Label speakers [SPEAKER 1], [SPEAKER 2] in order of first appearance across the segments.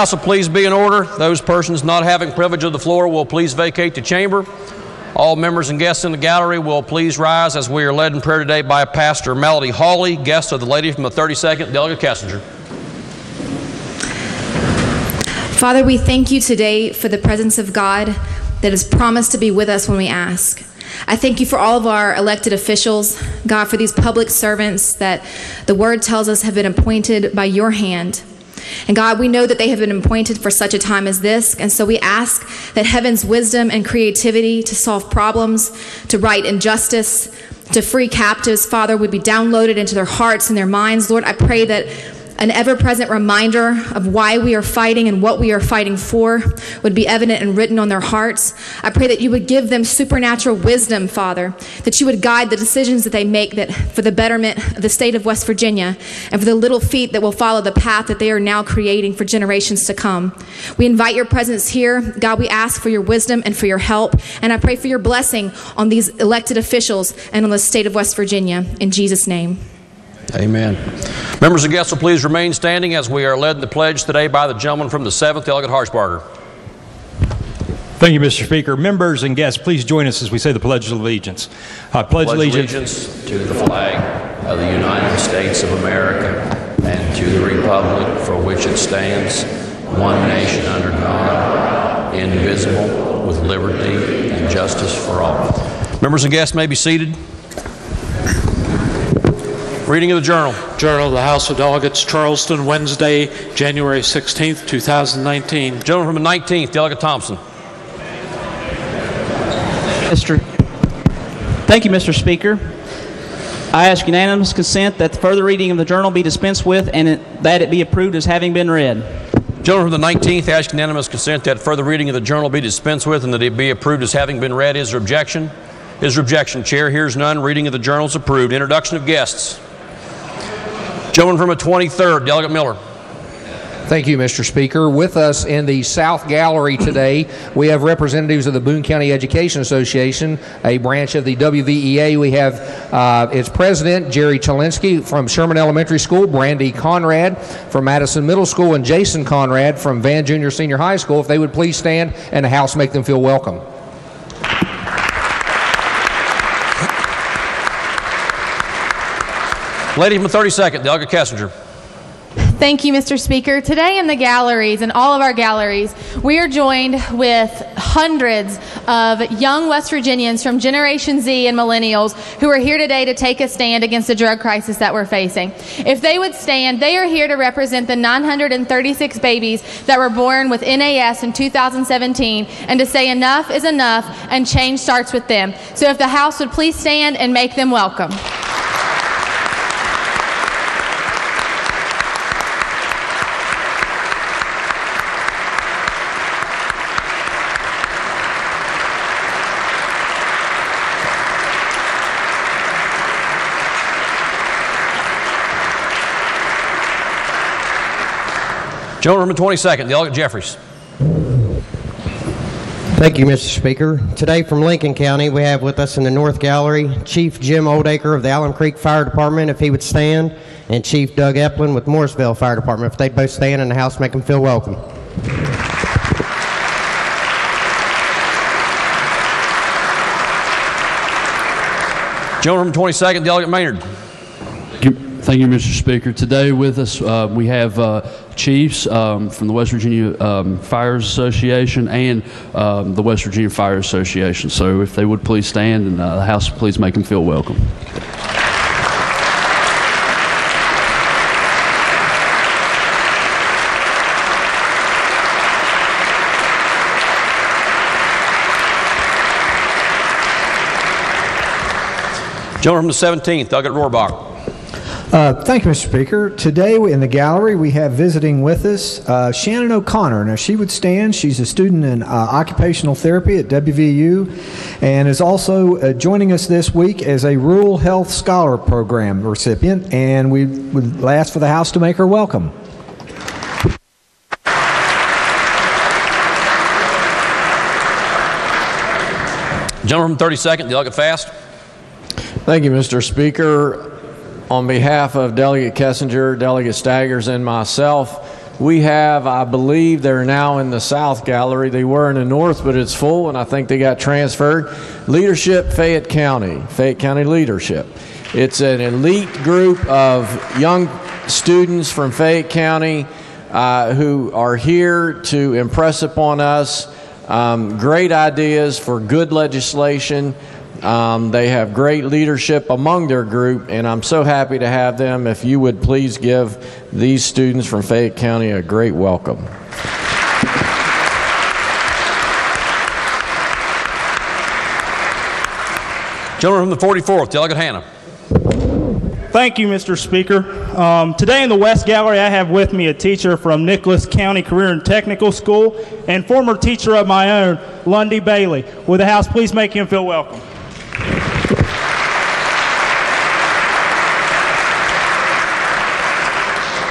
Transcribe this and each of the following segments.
[SPEAKER 1] House will please be in order. Those persons not having privilege of the floor will please vacate the chamber. All members and guests in the gallery will please rise as we are led in prayer today by Pastor Melody Hawley, guest of the lady from the 32nd, Delegate Kessinger.
[SPEAKER 2] Father, we thank you today for the presence of God that is promised to be with us when we ask. I thank you for all of our elected officials, God, for these public servants that the word tells us have been appointed by your hand. And God, we know that they have been appointed for such a time as this, and so we ask that heaven's wisdom and creativity to solve problems, to right injustice, to free captives, Father, would be downloaded into their hearts and their minds. Lord, I pray that an ever-present reminder of why we are fighting and what we are fighting for would be evident and written on their hearts. I pray that you would give them supernatural wisdom, Father, that you would guide the decisions that they make that for the betterment of the state of West Virginia and for the little feet that will follow the path that they are now creating for generations to come. We invite your presence here. God, we ask for your wisdom and for your help, and I pray for your blessing on these elected officials and on the state of West Virginia. In Jesus' name.
[SPEAKER 1] Amen. Members and guests will please remain standing as we are led in the pledge today by the gentleman from the 7th, Delegate Harshbarger.
[SPEAKER 3] Thank you, Mr. Speaker. Members and guests, please join us as we say the Pledge of Allegiance. I pledge allegiance
[SPEAKER 1] to the flag of the United States of America and to the republic for which it stands, one nation under God, indivisible, with liberty and justice for all. Members and guests may be seated. Reading of the Journal.
[SPEAKER 4] Journal of the House of Delegates, Charleston, Wednesday, January 16th, 2019.
[SPEAKER 1] Gentleman from the 19th, Delegate Thompson.
[SPEAKER 5] Thank you, Mr. Speaker. I ask unanimous consent that the further reading of the journal be dispensed with and that it be approved as having been read.
[SPEAKER 1] Gentleman from the 19th, ask unanimous consent that further reading of the journal be dispensed with and that it be approved as having been read. Is there objection? Is there objection? Chair hears none. Reading of the journal is approved. Introduction of guests. Gentleman from the 23rd, Delegate Miller.
[SPEAKER 6] Thank you, Mr. Speaker. With us in the South Gallery today, we have representatives of the Boone County Education Association, a branch of the WVEA. We have its president, Jerry Chalinsky, from Sherman Elementary School, Brandy Conrad from Madison Middle School, and Jason Conrad from Van Junior Senior High School. If they would please stand and the House make them feel welcome.
[SPEAKER 1] Lady from the 32nd, Delegate Kessinger.
[SPEAKER 7] Thank you, Mr. Speaker. Today in the galleries, in all of our galleries, we are joined with hundreds of young West Virginians from Generation Z and millennials who are here today to take a stand against the drug crisis that we're facing. If they would stand, they are here to represent the 936 babies that were born with NAS in 2017 and to say enough is enough and change starts with them. So if the House would please stand and make them welcome.
[SPEAKER 1] Gentleman from the 22nd, Delegate Jeffries.
[SPEAKER 8] Thank you, Mr. Speaker. Today from Lincoln County, we have with us in the North Gallery Chief Jim Oldacre of the Allen Creek Fire Department, if he would stand, and Chief Doug Eplin with Morrisville Fire Department, if they'd both stand and the House make them feel welcome.
[SPEAKER 1] Gentleman from the 22nd, Delegate Maynard.
[SPEAKER 9] Thank you, Mr. Speaker. Today with us we have chiefs from the West Virginia Fires Association and the West Virginia Fire Association. So if they would please stand and the House please make them feel welcome.
[SPEAKER 1] Gentleman from the 17th, Delegate Rohrbach.
[SPEAKER 10] Thank you, Mr. Speaker. Today in the gallery we have visiting with us Shannon O'Connor. Now she would stand. She's a student in occupational therapy at WVU and is also joining us this week as a Rural Health Scholar Program recipient, and we would ask for the House to make her welcome.
[SPEAKER 1] Gentleman from 32nd, Delegate Fast.
[SPEAKER 11] Thank you, Mr. Speaker. On behalf of Delegate Kessinger, Delegate Staggers, and myself, we have, I believe they're now in the South Gallery. They were in the North, but it's full, and I think they got transferred. Leadership Fayette County Leadership. It's an elite group of young students from Fayette County who are here to impress upon us great ideas for good legislation. They have great leadership among their group, and I'm so happy to have them. If you would please give these students from Fayette County a great welcome.
[SPEAKER 1] Gentleman from the 44th, Delegate Hannah.
[SPEAKER 12] Thank you, Mr. Speaker. Today in the West Gallery, I have with me a teacher from Nicholas County Career and Technical School and former teacher of my own, Lundy Bailey. Would the House please make him feel welcome?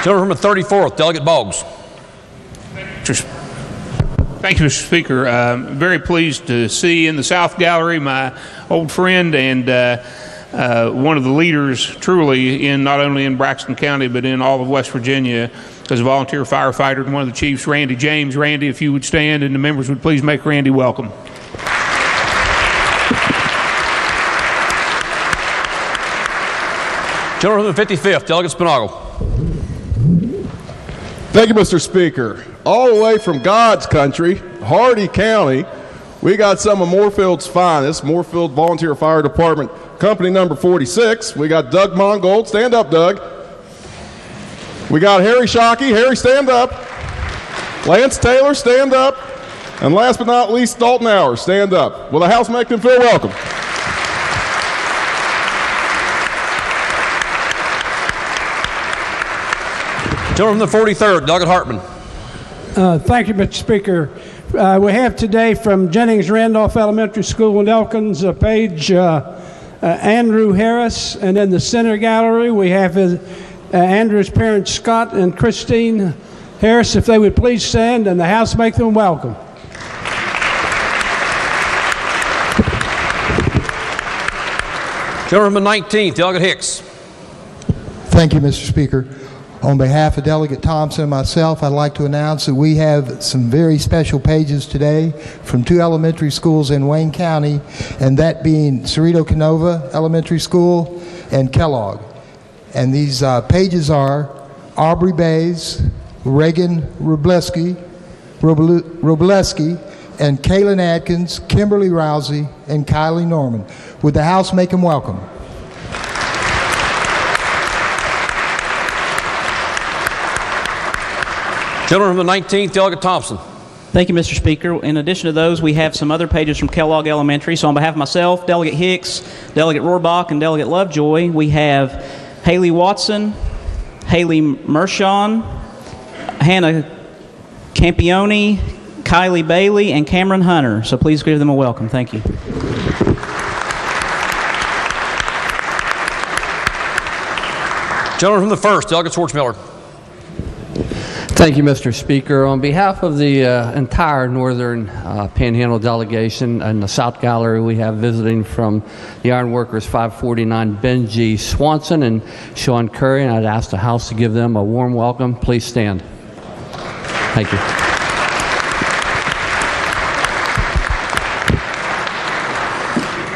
[SPEAKER 1] Gentleman from the 34th, Delegate Boggs.
[SPEAKER 13] Thank you, Mr. Speaker. Very pleased to see in the South Gallery my old friend and one of the leaders truly in not only in Braxton County but in all of West Virginia as a volunteer firefighter and one of the chiefs, Randy James. Randy, if you would stand and the members would please make Randy welcome.
[SPEAKER 1] Gentleman from the 55th, Delegate Spinagle.
[SPEAKER 14] Thank you, Mr. Speaker. All the way from God's country, Hardy County, we got some of Moorfield's finest, Moorfield Volunteer Fire Department, company number 46. We got Doug Mongold. Stand up, Doug. We got Harry Shockey. Harry, stand up. Lance Taylor, stand up. And last but not least, Dalton Hour, stand up. Will the House make them feel welcome?
[SPEAKER 1] Gentleman from the 43rd, Doug Hartman.
[SPEAKER 15] Thank you, Mr. Speaker. We have today from Jennings Randolph Elementary School in Elkins, Page Andrew Harris, and in the center gallery we have Andrew's parents Scott and Christine Harris. If they would please stand, and the House make them welcome.
[SPEAKER 1] Gentleman from the 19th, Delegate Hicks.
[SPEAKER 16] Thank you, Mr. Speaker. On behalf of Delegate Thompson and myself, I'd like to announce that we have some very special pages today from 2 elementary schools in Wayne County, and that being Cerrito Canova Elementary School and Kellogg. And these pages are Aubrey Bays, Reagan Robleski, and Kaylin Adkins, Kimberly Rousey, and Kylie Norman. Would the House make them welcome?
[SPEAKER 1] Gentleman from the 19th, Delegate Thompson.
[SPEAKER 5] Thank you, Mr. Speaker. In addition to those, we have some other pages from Kellogg Elementary. So on behalf of myself, Delegate Hicks, Delegate Rohrbach, and Delegate Lovejoy, we have Haley Watson, Haley Mershon, Hannah Campione, Kylie Bailey, and Cameron Hunter. So please give them a welcome. Thank you.
[SPEAKER 1] Gentleman from the 1st, Delegate Schwartzmiller.
[SPEAKER 17] Thank you, Mr. Speaker. On behalf of the entire Northern Panhandle delegation in the South Gallery, we have visiting from the Iron Workers 549, Benji Swanson and Sean Curry, and I'd ask the House to give them a warm welcome. Please stand. Thank you.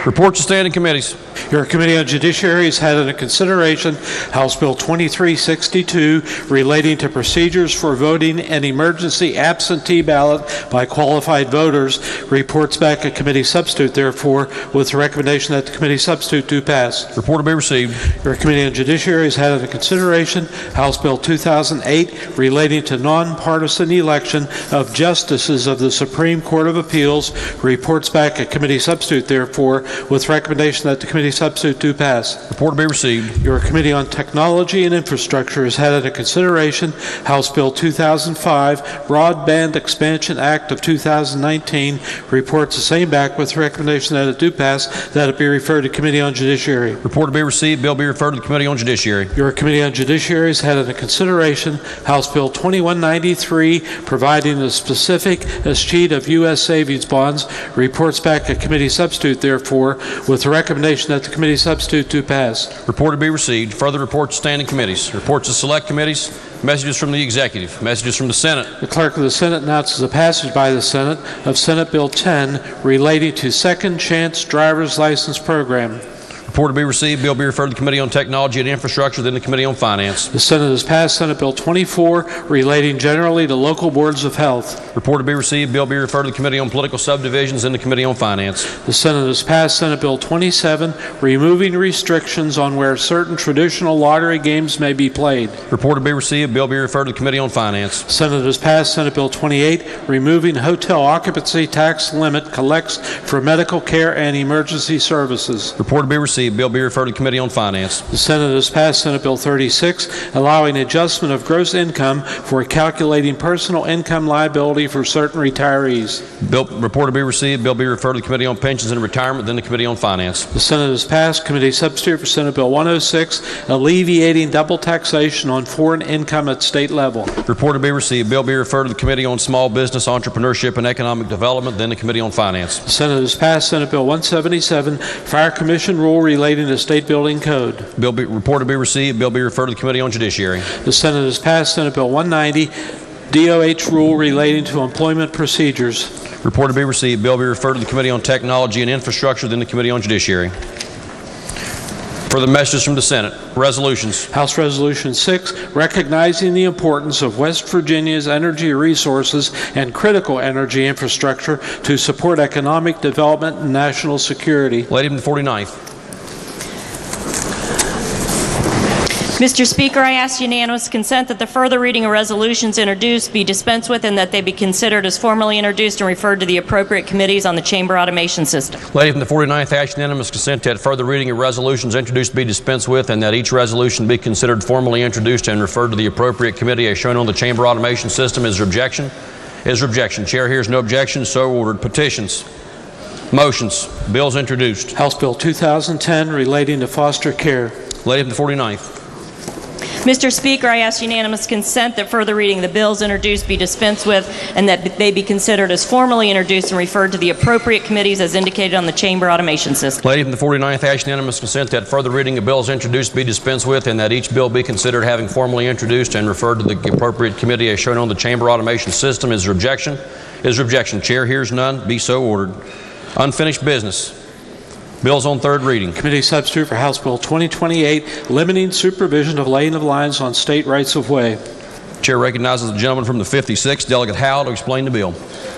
[SPEAKER 1] Reports to standing committees.
[SPEAKER 4] Your Committee on Judiciary has had under consideration House Bill 2362 relating to procedures for voting an emergency absentee ballot by qualified voters. Reports back a committee substitute, therefore, with the recommendation that the committee substitute do pass.
[SPEAKER 1] Report to be received.
[SPEAKER 4] Your Committee on Judiciary has had under consideration House Bill 2008 relating to nonpartisan election of justices of the Supreme Court of Appeals. Reports back a committee substitute, therefore, with recommendation that the committee substitute do pass.
[SPEAKER 1] Report to be received.
[SPEAKER 4] Your Committee on Technology and Infrastructure has had under consideration House Bill 2005, Broadband Expansion Act of 2019. Reports the same back with recommendation that it do pass, that it be referred to Committee on Judiciary.
[SPEAKER 1] Report to be received. Bill be referred to the Committee on Judiciary.
[SPEAKER 4] Your Committee on Judiciary has had under consideration House Bill 2193, providing a specific escheat of U.S. savings bonds. Reports back a committee substitute, therefore, with the recommendation that the committee substitute do pass.
[SPEAKER 1] Report to be received. Further reports to standing committees. Reports to select committees. Messages from the executive. Messages from the Senate.
[SPEAKER 4] The Clerk of the Senate announces the passage by the Senate of Senate Bill 10 relating to Second Chance Driver's License Program.
[SPEAKER 1] Report to be received. Bill be referred to the Committee on Technology and Infrastructure, then the Committee on Finance.
[SPEAKER 4] The Senate has passed Senate Bill 24 relating generally to local boards of health.
[SPEAKER 1] Report to be received. Bill be referred to the Committee on Political Subdivisions, then the Committee on Finance.
[SPEAKER 4] The Senate has passed Senate Bill 27 removing restrictions on where certain traditional lottery games may be played.
[SPEAKER 1] Report to be received. Bill be referred to the Committee on Finance.
[SPEAKER 4] The Senate has passed Senate Bill 28 removing hotel occupancy tax limit collects for medical care and emergency services.
[SPEAKER 1] Report to be received. Bill be referred to the Committee on Finance.
[SPEAKER 4] The Senate has passed Senate Bill 36 allowing adjustment of gross income for calculating personal income liability for certain retirees.
[SPEAKER 1] Report to be received. Bill be referred to the Committee on Pensions and Retirement, then the Committee on Finance.
[SPEAKER 4] The Senate has passed committee substitute for Senate Bill 106 alleviating double taxation on foreign income at state level.
[SPEAKER 1] Report to be received. Bill be referred to the Committee on Small Business, Entrepreneurship, and Economic Development, then the Committee on Finance.
[SPEAKER 4] The Senate has passed Senate Bill 177 Fire Commission rule relating to State Building Code.
[SPEAKER 1] Report to be received. Bill be referred to the Committee on Judiciary.
[SPEAKER 4] The Senate has passed Senate Bill 190 DOH rule relating to employment procedures.
[SPEAKER 1] Report to be received. Bill be referred to the Committee on Technology and Infrastructure, then the Committee on Judiciary. For the messages from the Senate, resolutions.
[SPEAKER 4] House Resolution 6, recognizing the importance of West Virginia's energy resources and critical energy infrastructure to support economic development and national security.
[SPEAKER 1] Lady from the 49th.
[SPEAKER 18] Mr. Speaker, I ask unanimous consent that the further reading of resolutions introduced be dispensed with and that they be considered as formally introduced and referred to the appropriate committees on the Chamber Automation System.
[SPEAKER 1] Lady from the 49th, ask unanimous consent that further reading of resolutions introduced be dispensed with and that each resolution be considered formally introduced and referred to the appropriate committee as shown on the Chamber Automation System. Is there objection? Is there objection? Chair hears no objection. So ordered. Petitions. Motions. Bills introduced.
[SPEAKER 4] House Bill 2010 relating to foster care.
[SPEAKER 1] Lady from the 49th.
[SPEAKER 18] Mr. Speaker, I ask unanimous consent that further reading of the bills introduced be dispensed with and that they be considered as formally introduced and referred to the appropriate committees as indicated on the Chamber Automation System.
[SPEAKER 1] Lady from the 49th, ask unanimous consent that further reading of bills introduced be dispensed with and that each bill be considered having formally introduced and referred to the appropriate committee as shown on the Chamber Automation System. Is there objection? Is there objection? Chair hears none. Be so ordered. Unfinished business. Bills on third reading.
[SPEAKER 4] Committee substitute for House Bill 2028, limiting supervision of laying of lines on state rights of way.
[SPEAKER 1] Chair recognizes the gentleman from the 56th, Delegate Howe, to explain the bill.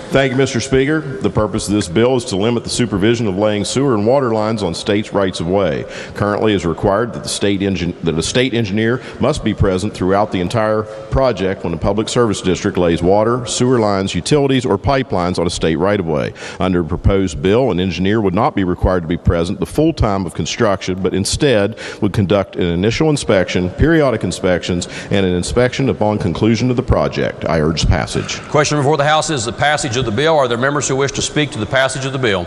[SPEAKER 14] Thank you, Mr. Speaker. The purpose of this bill is to limit the supervision of laying sewer and water lines on states' rights of way. Currently, it is required that a state engineer must be present throughout the entire project when a public service district lays water, sewer lines, utilities, or pipelines on a state right of way. Under the proposed bill, an engineer would not be required to be present the full time of construction, but instead would conduct an initial inspection, periodic inspections, and an inspection upon conclusion of the project. I urge passage.
[SPEAKER 1] Question before the House is the passage of the bill. Are there members who wish to speak to the passage of the bill?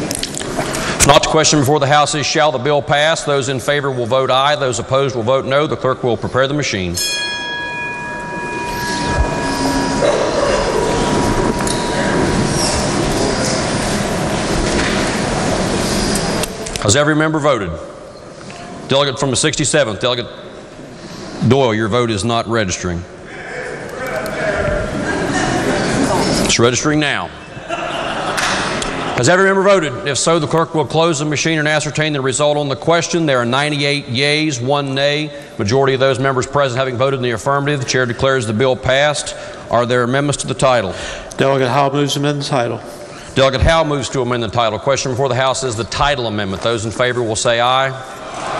[SPEAKER 1] If not, the question before the House is, shall the bill pass? Those in favor will vote aye. Those opposed will vote no. The clerk will prepare the machine. Has every member voted? Delegate from the 67th, Delegate Doyle, your vote is not registering. It's registering now. Has every member voted? If so, the clerk will close the machine and ascertain the result on the question. There are 98 yeas, 1 nay. Majority of those members present having voted in the affirmative, the chair declares the bill passed. Are there amendments to the title?
[SPEAKER 4] Delegate Howe moves to amend the title.
[SPEAKER 1] Delegate Howe moves to amend the title. Question before the House is the title amendment. Those in favor will say aye.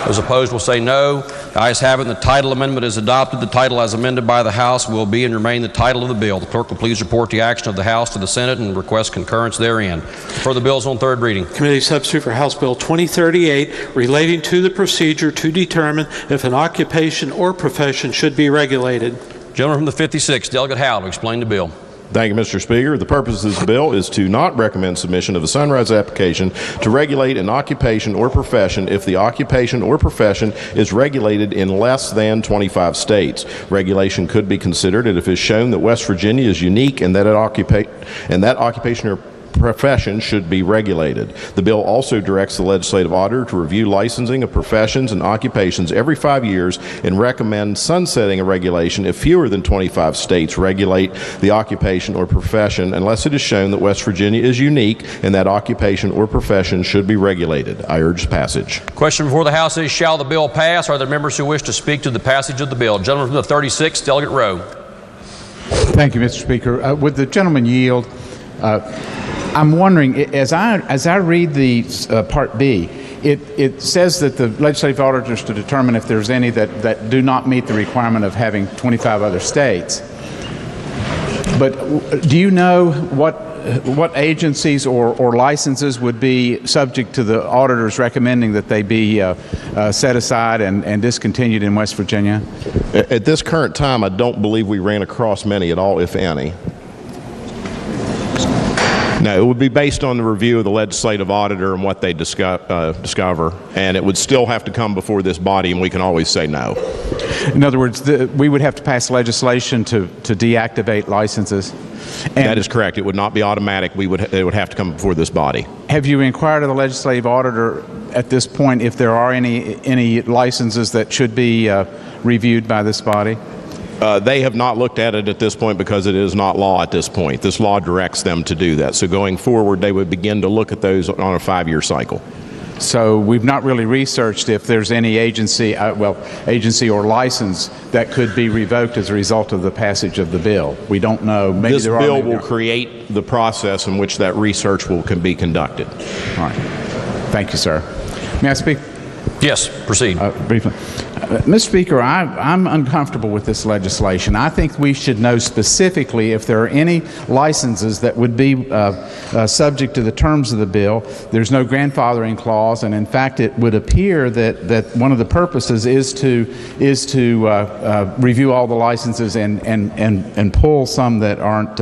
[SPEAKER 1] Those opposed will say no. The ayes have it, and the title amendment is adopted. The title as amended by the House will be and remain the title of the bill. The clerk will please report the action of the House to the Senate and request concurrence therein. For the bills on third reading.
[SPEAKER 4] Committee substitute for House Bill 2038 relating to the procedure to determine if an occupation or profession should be regulated.
[SPEAKER 1] Gentleman from the 56th, Delegate Howe, to explain the bill.
[SPEAKER 14] Thank you, Mr. Speaker. The purpose of this bill is to not recommend submission of a sunrise application to regulate an occupation or profession if the occupation or profession is regulated in less than 25 states. Regulation could be considered if it is shown that West Virginia is unique and that occupation or profession should be regulated. The bill also directs the legislative auditor to review licensing of professions and occupations every 5 years and recommend sunsetting a regulation if fewer than 25 states regulate the occupation or profession unless it is shown that West Virginia is unique and that occupation or profession should be regulated. I urge passage.
[SPEAKER 1] Question before the House is, shall the bill pass? Are there members who wish to speak to the passage of the bill? Gentleman from the 36th, Delegate Rowe.
[SPEAKER 19] Thank you, Mr. Speaker. Would the gentleman yield? I'm wondering, as I read the Part B, it says that the legislative auditors to determine if there's any that do not meet the requirement of having 25 other states. But do you know what agencies or licenses would be subject to the auditors recommending that they be set aside and discontinued in West Virginia?
[SPEAKER 14] At this current time, I don't believe we ran across many at all, if any. No, it would be based on the review of the legislative auditor and what they discover, and it would still have to come before this body, and we can always say no.
[SPEAKER 19] In other words, we would have to pass legislation to deactivate licenses? And
[SPEAKER 14] that is correct. It would not be automatic. It would have to come before this body.
[SPEAKER 19] Have you inquired of the legislative auditor at this point if there are any licenses that should be reviewed by this body?
[SPEAKER 14] They have not looked at it at this point because it is not law at this point. This law directs them to do that. So going forward, they would begin to look at those on a 5-year cycle.
[SPEAKER 19] So we've not really researched if there's any agency or license that could be revoked as a result of the passage of the bill. We don't know. Maybe
[SPEAKER 20] this
[SPEAKER 19] there
[SPEAKER 20] bill
[SPEAKER 19] are,
[SPEAKER 20] will create the process in which that research can be conducted.
[SPEAKER 19] All right. Thank you, sir. May I speak?
[SPEAKER 1] Yes, proceed.
[SPEAKER 19] Briefly. Mr. Speaker, I'm uncomfortable with this legislation. I think we should know specifically if there are any licenses that would be subject to the terms of the bill. There's no grandfathering clause, and in fact, it would appear that one of the purposes is to review all the licenses and pull some that aren't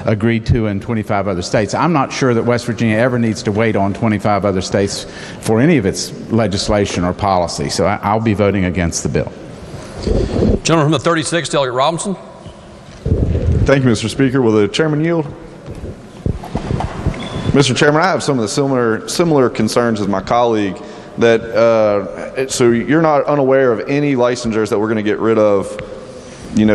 [SPEAKER 19] agreed to in 25 other states. I'm not sure that West Virginia ever needs to wait on 25 other states for any of its legislation or policy, so I'll be voting against the bill.
[SPEAKER 1] Gentleman from the 36th, Delegate Robinson.
[SPEAKER 21] Thank you, Mr. Speaker. Will the chairman yield? Mr. Chairman, I have some of the similar concerns as my colleague. So you're not unaware of any licensures that we're going to get rid of,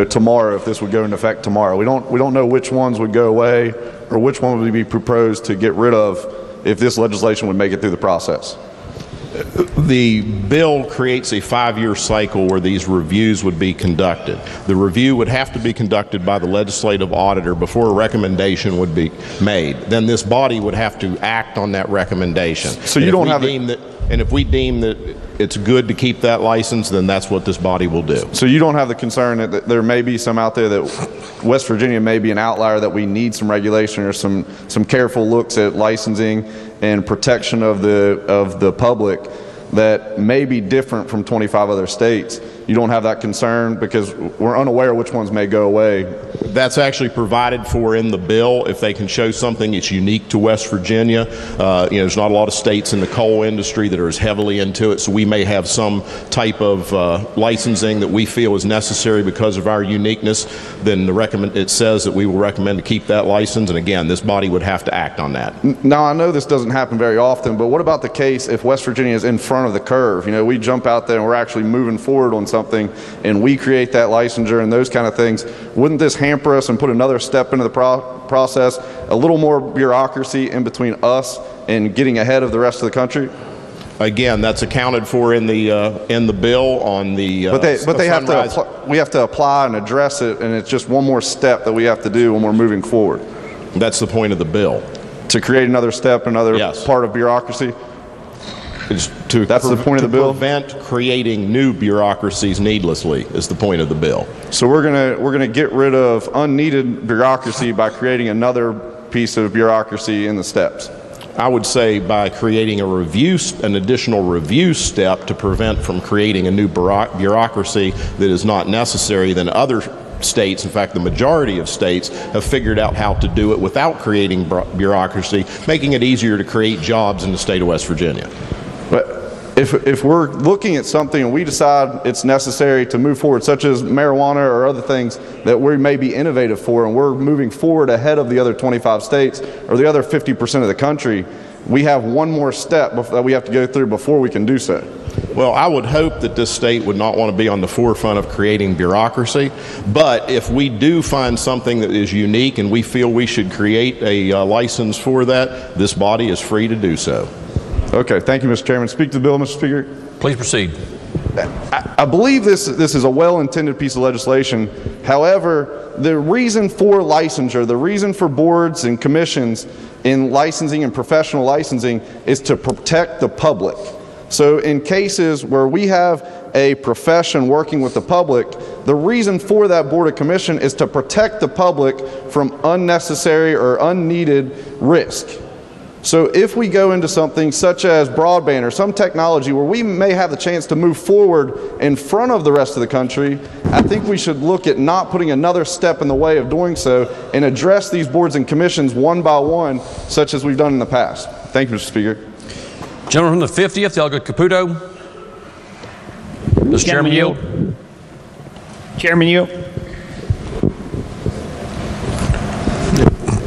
[SPEAKER 21] tomorrow if this would go into effect tomorrow. We don't know which ones would go away or which one would be proposed to get rid of if this legislation would make it through the process.
[SPEAKER 20] The bill creates a 5-year cycle where these reviews would be conducted. The review would have to be conducted by the legislative auditor before a recommendation would be made. Then this body would have to act on that recommendation. So you don't have and if we deem that it's good to keep that license, then that's what this body will do.
[SPEAKER 21] So you don't have the concern that there may be some out there that West Virginia may be an outlier, that we need some regulation or some careful looks at licensing and protection of the public that may be different from 25 other states. You don't have that concern because we're unaware which ones may go away.
[SPEAKER 20] That's actually provided for in the bill. If they can show something that's unique to West Virginia, there's not a lot of states in the coal industry that are as heavily into it, so we may have some type of licensing that we feel is necessary because of our uniqueness. Then it says that we will recommend to keep that license, and again, this body would have to act on that.
[SPEAKER 21] Now, I know this doesn't happen very often, but what about the case if West Virginia is in front of the curve? We jump out there and we're actually moving forward on something and we create that licensure and those kind of things. Wouldn't this hamper us and put another step into the process, a little more bureaucracy in between us and getting ahead of the rest of the country?
[SPEAKER 20] Again, that's accounted for in the bill on the.
[SPEAKER 21] But we have to apply and address it, and it's just one more step that we have to do when we're moving forward.
[SPEAKER 20] That's the point of the bill.
[SPEAKER 21] To create another step, another part of bureaucracy. That's the point of the bill.
[SPEAKER 20] To prevent creating new bureaucracies needlessly is the point of the bill.
[SPEAKER 21] So we're gonna get rid of unneeded bureaucracy by creating another piece of bureaucracy in the steps.
[SPEAKER 20] I would say by creating an additional review step to prevent from creating a new bureaucracy that is not necessary. Then other states, in fact the majority of states, have figured out how to do it without creating bureaucracy, making it easier to create jobs in the state of West Virginia.
[SPEAKER 21] But if we're looking at something and we decide it's necessary to move forward, such as marijuana or other things that we may be innovative for, and we're moving forward ahead of the other 25 states or the other 50% of the country, we have one more step that we have to go through before we can do so.
[SPEAKER 20] Well, I would hope that this state would not want to be on the forefront of creating bureaucracy, but if we do find something that is unique and we feel we should create a license for that, this body is free to do so.
[SPEAKER 21] Okay, thank you, Mr. Chairman. Speak to the bill, Mr. Speaker.
[SPEAKER 1] Please proceed.
[SPEAKER 21] I believe this is a well-intended piece of legislation. However, the reason for licensure, the reason for boards and commissions in licensing and professional licensing is to protect the public. So in cases where we have a profession working with the public, the reason for that board or commission is to protect the public from unnecessary or unneeded risk. So if we go into something such as broadband or some technology where we may have the chance to move forward in front of the rest of the country, I think we should look at not putting another step in the way of doing so and address these boards and commissions one by one, such as we've done in the past. Thank you, Mr. Speaker.
[SPEAKER 1] Gentleman from the 50th, Delegate Caputo. Mr. Chairman, yield.
[SPEAKER 22] Chairman, yield.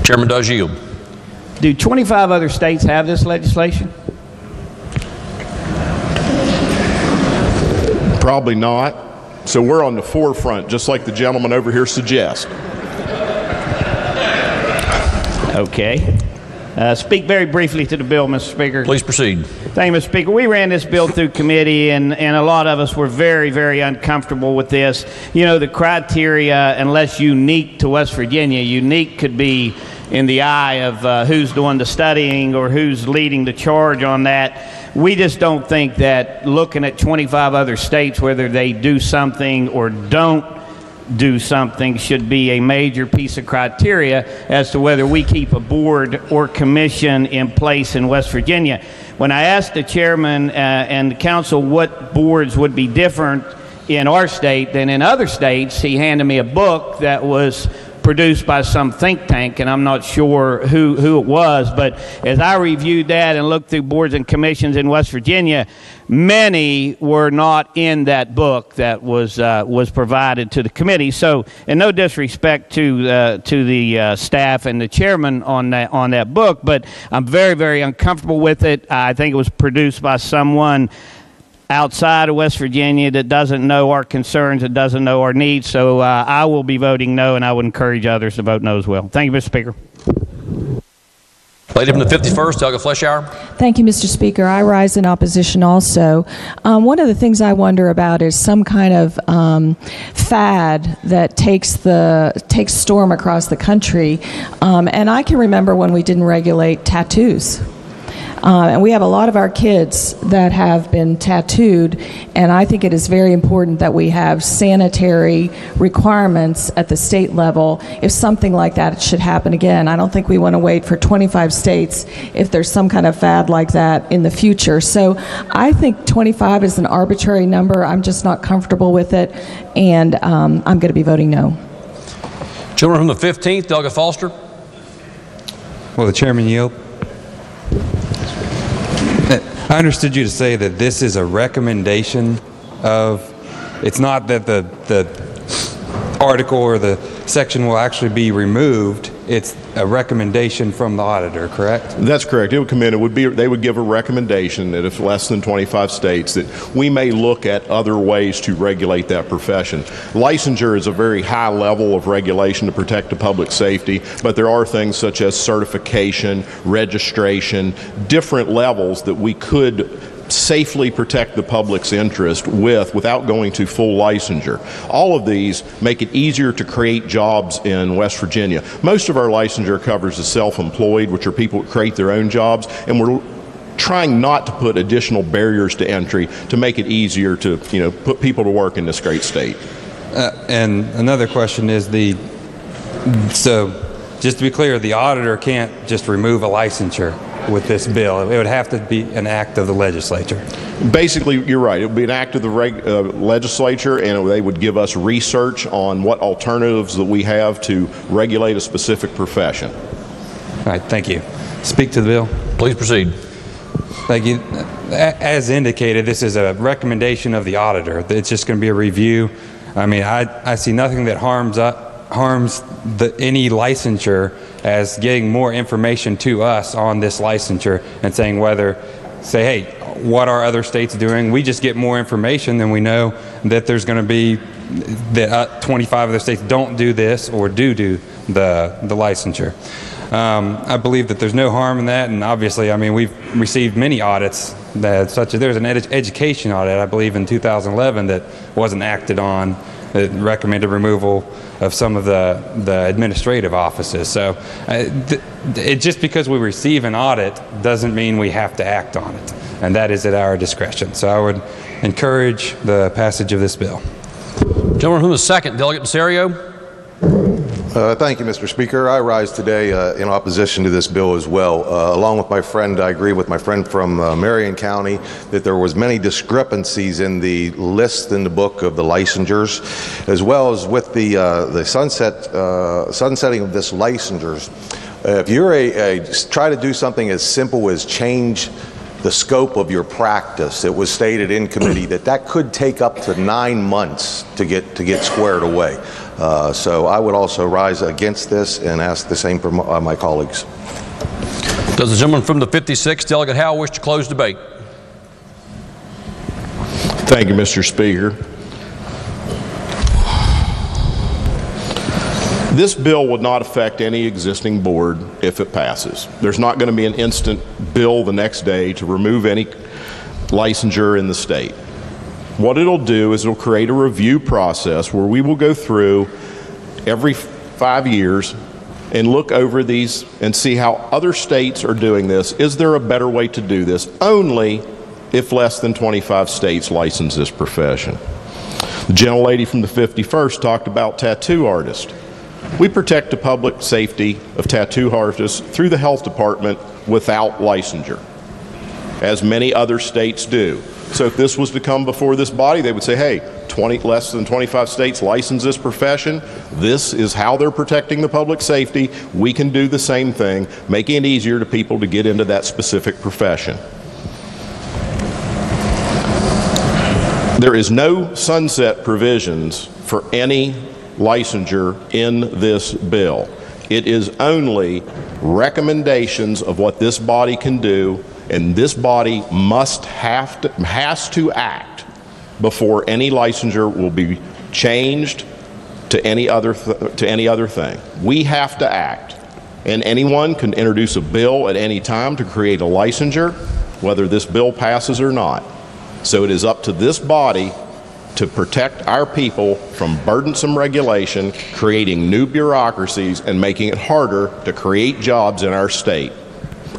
[SPEAKER 1] Chairman does yield.
[SPEAKER 22] Do 25 other states have this legislation?
[SPEAKER 20] Probably not. So we're on the forefront, just like the gentleman over here suggests.
[SPEAKER 22] Okay. speak very briefly to the bill, Mr. Speaker.
[SPEAKER 1] Please proceed.
[SPEAKER 22] Thank you, Mr. Speaker. We ran this bill through committee, and a lot of us were very, very uncomfortable with this. You know, the criteria, unless unique to West Virginia, unique could be in the eye of who's doing the studying or who's leading the charge on that. We just don't think that looking at 25 other states, whether they do something or don't do something, should be a major piece of criteria as to whether we keep a board or commission in place in West Virginia. When I asked the chairman and the council what boards would be different in our state than in other states, he handed me a book that was produced by some think tank, and I'm not sure who it was, but as I reviewed that and looked through boards and commissions in West Virginia, many were not in that book that was provided to the committee. So, and no disrespect to the staff and the chairman on that book, but I'm very, very uncomfortable with it. I think it was produced by someone outside of West Virginia that doesn't know our concerns, that doesn't know our needs. So I will be voting no, and I would encourage others to vote no as well. Thank you, Mr. Speaker.
[SPEAKER 1] Lady from the 51st, Helga Fleshauer.
[SPEAKER 2] Thank you, Mr. Speaker. I rise in opposition also. One of the things I wonder about is some kind of fad that takes storm across the country. And I can remember when we didn't regulate tattoos. And we have a lot of our kids that have been tattooed, and I think it is very important that we have sanitary requirements at the state level if something like that should happen again. I don't think we want to wait for 25 states if there's some kind of fad like that in the future. So I think 25 is an arbitrary number. I'm just not comfortable with it, and I'm going to be voting no.
[SPEAKER 1] Gentleman from the 15th, Doug Foster.
[SPEAKER 3] Will the chairman yield? I understood you to say that this is a recommendation of, it's not that the article or the section will actually be removed, it's a recommendation from the auditor, correct?
[SPEAKER 20] That's correct. It would come in, they would give a recommendation that if less than 25 states, that we may look at other ways to regulate that profession. Licensure is a very high level of regulation to protect the public safety, but there are things such as certification, registration, different levels that we could safely protect the public's interest without going to full licensure. All of these make it easier to create jobs in West Virginia. Most of our licensure covers the self-employed, which are people that create their own jobs, and we're trying not to put additional barriers to entry to make it easier to, put people to work in this great state.
[SPEAKER 3] And another question is so just to be clear, the auditor can't just remove a licensure with this bill. It would have to be an act of the legislature.
[SPEAKER 20] Basically, you're right. It would be an act of the legislature, and they would give us research on what alternatives that we have to regulate a specific profession.
[SPEAKER 3] All right, thank you. Speak to the bill.
[SPEAKER 1] Please proceed.
[SPEAKER 3] Thank you. As indicated, this is a recommendation of the auditor. It's just going to be a review. I mean, I see nothing that harms any licensure as getting more information to us on this licensure and saying hey, what are other states doing? We just get more information, then we know that there's going to be that 25 other states don't do this or do the licensure. I believe that there's no harm in that, and obviously, I mean, we've received many audits such as there's an education audit, I believe, in 2011 that wasn't acted on. It recommended removal of some of the administrative offices. So just because we receive an audit doesn't mean we have to act on it, and that is at our discretion. So I would encourage the passage of this bill.
[SPEAKER 1] Gentleman from the 2nd, Delegate Desario.
[SPEAKER 23] Thank you, Mr. Speaker. I rise today in opposition to this bill as well. Along with my friend, I agree with my friend from Marion County that there was many discrepancies in the list in the book of the licensures, as well as with the sunsetting of this licensures. If you're try to do something as simple as change the scope of your practice, it was stated in committee that could take up to 9 months to get squared away. So I would also rise against this and ask the same from my colleagues.
[SPEAKER 1] Does the gentleman from the 56th, Delegate Howell, wish to close debate?
[SPEAKER 20] Thank you, Mr. Speaker. This bill would not affect any existing board if it passes. There's not going to be an instant bill the next day to remove any licensure in the state. What it'll do is it'll create a review process where we will go through every 5 years and look over these and see how other states are doing this. Is there a better way to do this? Only if less than 25 states license this profession. The gentlelady from the 51st talked about tattoo artists. We protect the public safety of tattoo artists through the health department without licensure, as many other states do. So if this was to come before this body, they would say, hey, less than 25 states license this profession. This is how they're protecting the public safety. We can do the same thing, making it easier to people to get into that specific profession. There is no sunset provisions for any licensure in this bill. It is only recommendations of what this body can do, and this body has to act before any licensure will be changed to any other thing. We have to act, and anyone can introduce a bill at any time to create a licensure, whether this bill passes or not. So it is up to this body to protect our people from burdensome regulation, creating new bureaucracies, and making it harder to create jobs in our state.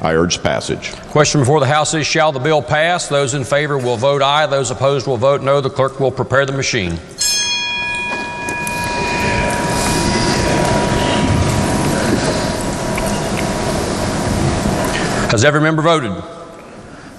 [SPEAKER 20] I urge passage.
[SPEAKER 1] Question before the House is, shall the bill pass? Those in favor will vote aye. Those opposed will vote no. The clerk will prepare the machine. Has every member voted?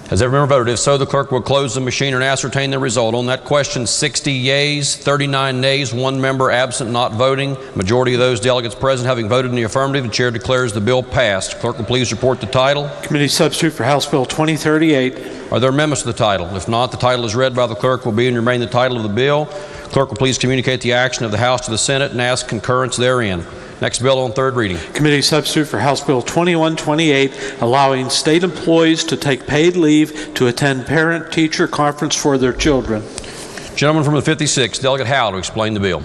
[SPEAKER 1] Has every member voted? If so, the clerk will close the machine and ascertain the result. On that question, 60 yeas, 39 nays, 1 member absent not voting. Majority of those delegates present having voted in the affirmative, the chair declares the bill passed. Clerk will please report the title.
[SPEAKER 4] Committee substitute for House Bill 2038.
[SPEAKER 1] Are there amendments to the title? If not, the title is read by the clerk will be and remain the title of the bill. Clerk will please communicate the action of the House to the Senate and ask concurrence therein. Next bill on third reading.
[SPEAKER 4] Committee substitute for House Bill 2128, allowing state employees to take paid leave to attend parent-teacher conference for their children.
[SPEAKER 1] Gentleman from the 56th, Delegate Howe, to explain the bill.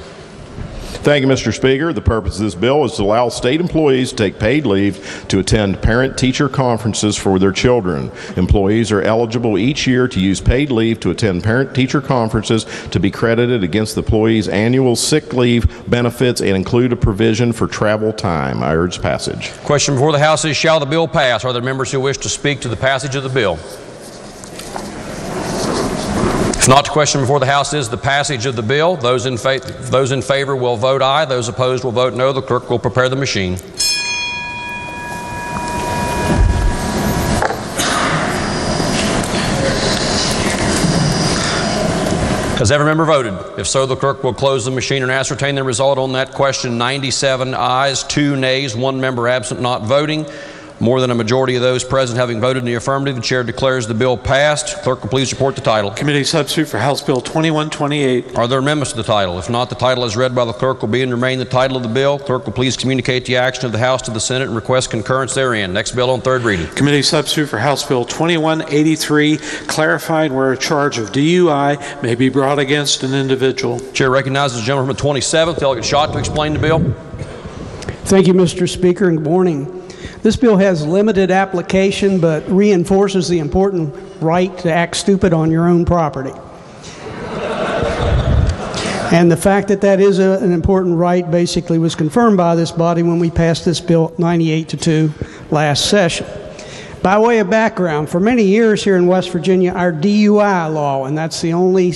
[SPEAKER 20] Thank you, Mr. Speaker. The purpose of this bill is to allow state employees to take paid leave to attend parent-teacher conferences for their children. Employees are eligible each year to use paid leave to attend parent-teacher conferences to be credited against the employee's annual sick leave benefits and include a provision for travel time. I urge passage.
[SPEAKER 1] Question before the House is, shall the bill pass? Are there members who wish to speak to the passage of the bill? If not, the question before the House is the passage of the bill. Those in favor will vote aye. Those opposed will vote no. The clerk will prepare the machine. Has every member voted? If so, the clerk will close the machine and ascertain the result on that question. 97 ayes, 2 nays, 1 member absent not voting. More than a majority of those present having voted in the affirmative, the chair declares the bill passed. Clerk will please report the title.
[SPEAKER 4] Committee substitute for House Bill 2128.
[SPEAKER 1] Are there amendments to the title? If not, the title as read by the clerk will be and remain the title of the bill. Clerk will please communicate the action of the House to the Senate and request concurrence therein. Next bill on third reading.
[SPEAKER 4] Committee substitute for House Bill 2183, clarifying where a charge of DUI may be brought against an individual.
[SPEAKER 1] Chair recognizes the gentleman from the 27th, Delegate Schott, to explain the bill.
[SPEAKER 15] Thank you, Mr. Speaker, and good morning. This bill has limited application but reinforces the important right to act stupid on your own property. And the fact that that is an important right basically was confirmed by this body when we passed this bill 98-2 last session. By way of background, for many years here in West Virginia, our DUI law, and it's the only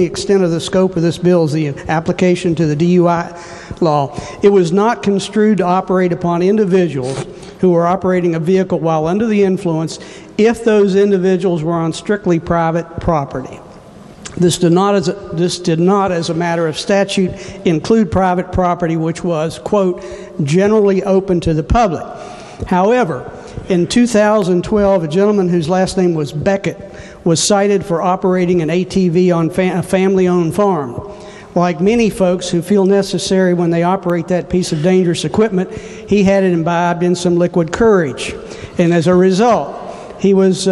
[SPEAKER 15] extent of the scope of this bill, is the application to the DUI law. It was not construed to operate upon individuals who were operating a vehicle while under the influence if those individuals were on strictly private property. This did not, as a matter of statute, include private property which was, quote, generally open to the public. However, in 2012, a gentleman whose last name was Beckett was cited for operating an ATV on a family-owned farm. Like many folks who feel necessary when they operate that piece of dangerous equipment, he had it imbibed in some liquid courage. And as a result, he was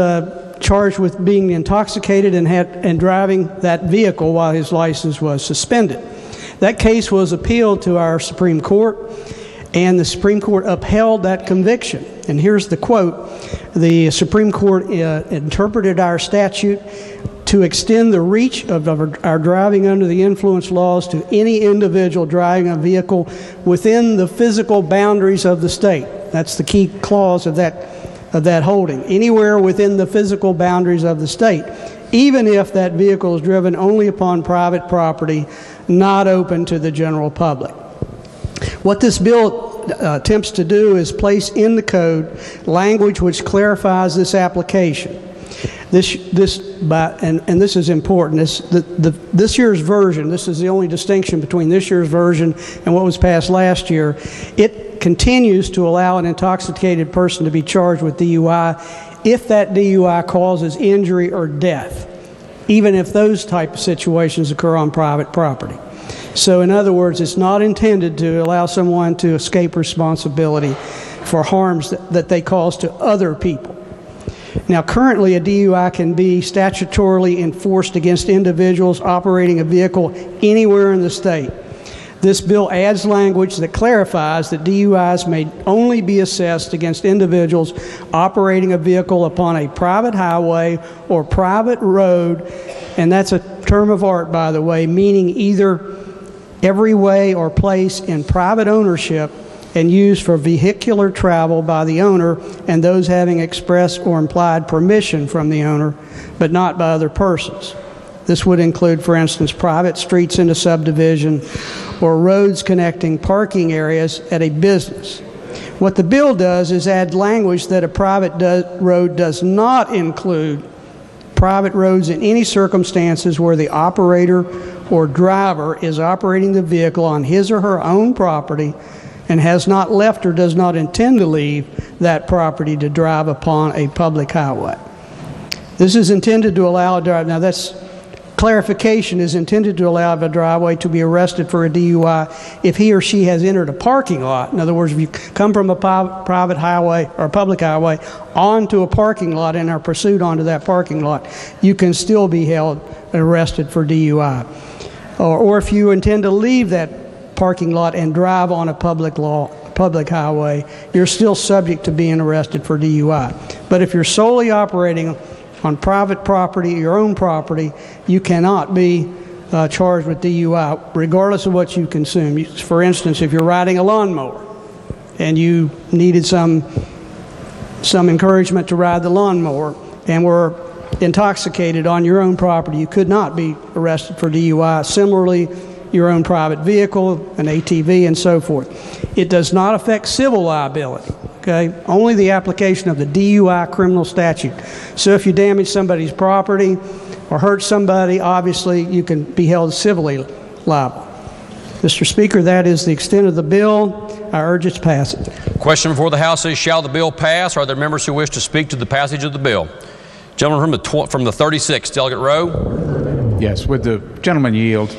[SPEAKER 15] charged with being intoxicated and driving that vehicle while his license was suspended. That case was appealed to our Supreme Court, and the Supreme Court upheld that conviction. And here's the quote. The Supreme Court interpreted our statute to extend the reach of our driving under the influence laws to any individual driving a vehicle within the physical boundaries of the state. That's the key clause of that holding. Anywhere within the physical boundaries of the state, even if that vehicle is driven only upon private property, not open to the general public. What this bill attempts to do is place in the code language which clarifies this application. This is important. This year's version, this is the only distinction between this year's version and what was passed last year. It continues to allow an intoxicated person to be charged with DUI if that DUI causes injury or death, even if those type of situations occur on private property. So in other words, it's not intended to allow someone to escape responsibility for harms that they cause to other people. Now, currently, a DUI can be statutorily enforced against individuals operating a vehicle anywhere in the state. This bill adds language that clarifies that DUIs may only be assessed against individuals operating a vehicle upon a private highway or private road, and that's a term of art, by the way, meaning either every way or place in private ownership and used for vehicular travel by the owner and those having express or implied permission from the owner, but not by other persons. This would include, for instance, private streets in a subdivision or roads connecting parking areas at a business. What the bill does is add language that a private road does not include private roads in any circumstances where the operator or driver is operating the vehicle on his or her own property and has not left or does not intend to leave that property to drive upon a public highway. This is intended to allow a driver, now that's clarification, is intended to allow a driveway to be arrested for a DUI if he or she has entered a parking lot. In other words, if you come from a private highway or a public highway onto a parking lot and are pursued onto that parking lot, you can still be held and arrested for DUI. Or if you intend to leave that parking lot and drive on a public highway, you're still subject to being arrested for DUI. But if you're solely operating on private property, your own property, you cannot be charged with DUI, regardless of what you consume. For instance, if you're riding a lawnmower and you needed some encouragement to ride the lawnmower and were intoxicated on your own property, you could not be arrested for DUI. Similarly, your own private vehicle, an ATV, and so forth. It does not affect civil liability, okay? Only the application of the DUI criminal statute. So if you damage somebody's property or hurt somebody, obviously you can be held civilly liable. Mr. Speaker, that is the extent of the bill. I urge its passage.
[SPEAKER 1] Question before the House is, shall the bill pass? Are there members who wish to speak to the passage of the bill? Gentleman from the 36th, Delegate Rowe.
[SPEAKER 19] Yes, would the gentleman yield?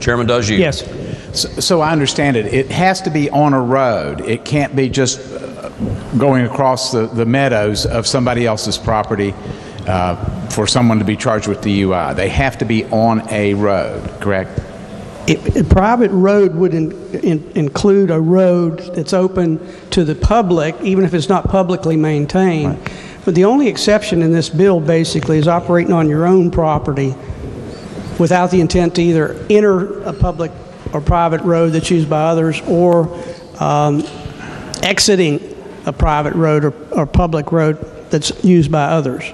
[SPEAKER 1] Chairman does yield.
[SPEAKER 19] Yes. So I understand it. It has to be on a road. It can't be just going across the meadows of somebody else's property for someone to be charged with DUI. They have to be on a road, correct?
[SPEAKER 15] A private road would include a road that's open to the public, even if it's not publicly maintained. Right. But the only exception in this bill basically is operating on your own property without the intent to either enter a public or private road that's used by others or exiting a private road or public road that's used by others.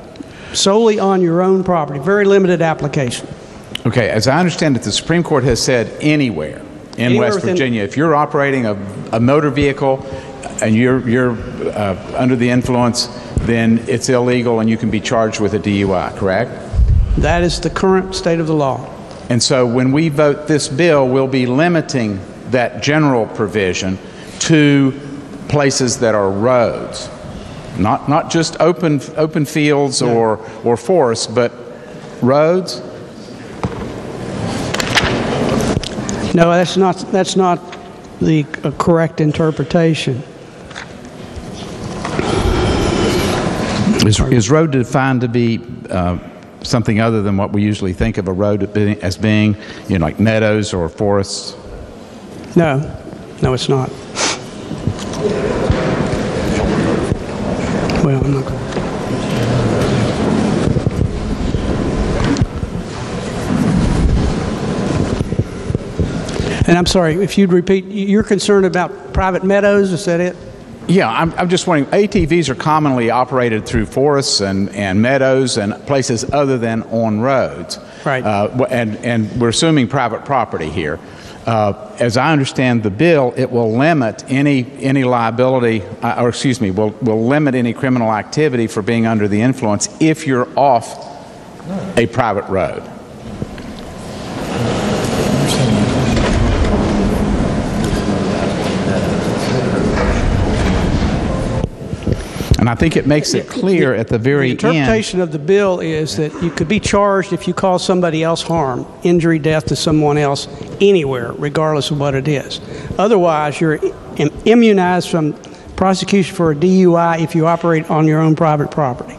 [SPEAKER 15] Solely on your own property. Very limited application.
[SPEAKER 19] Okay, as I understand it, the Supreme Court has said anywhere in West Virginia, if you're operating a motor vehicle and you're under the influence, then it's illegal and you can be charged with a DUI, correct?
[SPEAKER 15] That is the current state of the law.
[SPEAKER 19] And so when we vote this bill, we'll be limiting that general provision to places that are roads, not just open fields or forests, but roads.
[SPEAKER 15] No, that's not the correct interpretation.
[SPEAKER 19] Is road defined to be something other than what we usually think of a road as being, like meadows or forests?
[SPEAKER 15] No, it's not. Well, I'm not going to. And I'm sorry, if you'd repeat, you're concerned about private meadows, is that it?
[SPEAKER 19] Yeah, I'm just wondering, ATVs are commonly operated through forests and meadows and places other than on roads.
[SPEAKER 15] Right.
[SPEAKER 19] And we're assuming private property here. As I understand the bill, it will limit any liability, will limit any criminal activity for being under the influence if you're off a private road. And I think it makes it clear at the very end.
[SPEAKER 15] The interpretation of the bill is that you could be charged if you cause somebody else harm, injury, death to someone else anywhere, regardless of what it is. Otherwise, you're immunized from prosecution for a DUI if you operate on your own private property.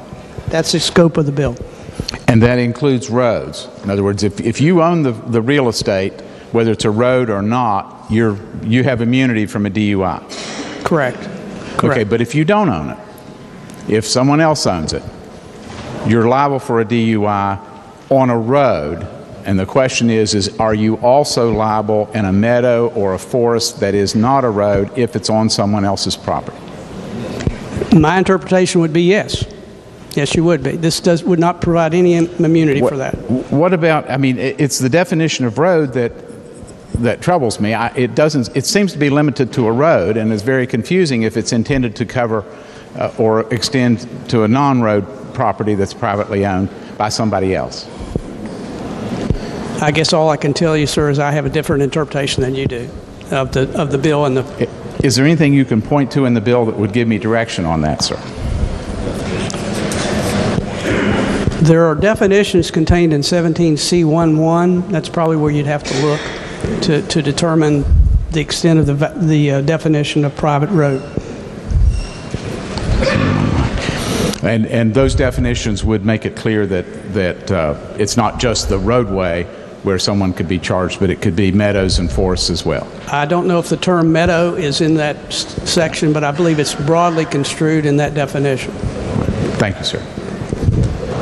[SPEAKER 15] That's the scope of the bill.
[SPEAKER 19] And that includes roads. In other words, if you own the real estate, whether it's a road or not, you have immunity from a DUI.
[SPEAKER 15] Correct.
[SPEAKER 19] Okay, but if you don't own it, if someone else owns it, you're liable for a DUI on a road. And the question is are you also liable in a meadow or a forest that is not a road if it's on someone else's property?
[SPEAKER 15] My interpretation would be yes. Yes, you would be. This would not provide any immunity for that.
[SPEAKER 19] What about, it's the definition of road that troubles me. It seems to be limited to a road and is very confusing if it's intended to cover or extend to a non-road property that's privately owned by somebody else.
[SPEAKER 15] I guess all I can tell you, sir, is I have a different interpretation than you do of the bill and the.
[SPEAKER 19] Is there anything you can point to in the bill that would give me direction on that, sir?
[SPEAKER 15] There are definitions contained in 17C11. That's probably where you'd have to look to determine the extent of the definition of private road.
[SPEAKER 19] And those definitions would make it clear that it's not just the roadway where someone could be charged, but it could be meadows and forests as well.
[SPEAKER 15] I don't know if the term meadow is in that section, but I believe it's broadly construed in that definition.
[SPEAKER 19] Thank you, sir.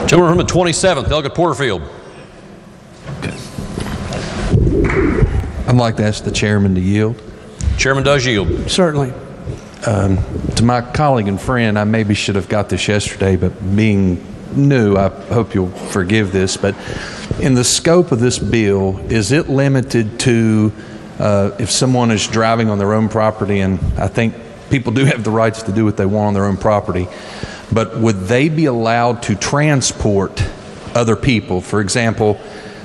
[SPEAKER 1] Gentleman from the 27th, Delegate Porterfield.
[SPEAKER 6] I'd like to ask the chairman to yield.
[SPEAKER 1] Chairman does yield.
[SPEAKER 15] Certainly.
[SPEAKER 6] To my colleague and friend, I maybe should have got this yesterday, but being new, I hope you'll forgive this, but in the scope of this bill, is it limited to if someone is driving on their own property, and I think people do have the rights to do what they want on their own property, but would they be allowed to transport other people? For example,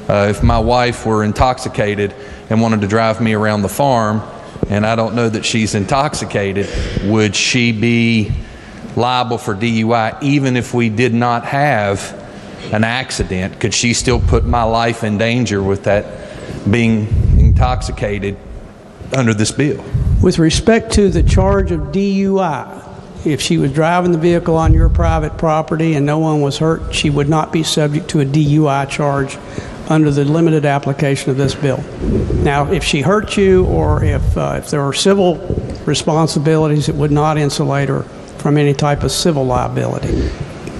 [SPEAKER 6] if my wife were intoxicated and wanted to drive me around the farm, and I don't know that she's intoxicated, would she be liable for DUI even if we did not have an accident? Could she still put my life in danger with that being intoxicated under this bill?
[SPEAKER 15] With respect to the charge of DUI, if she was driving the vehicle on your private property and no one was hurt, she would not be subject to a DUI charge under the limited application of this bill. Now, if she hurt you or if there are civil responsibilities, it would not insulate her from any type of civil liability.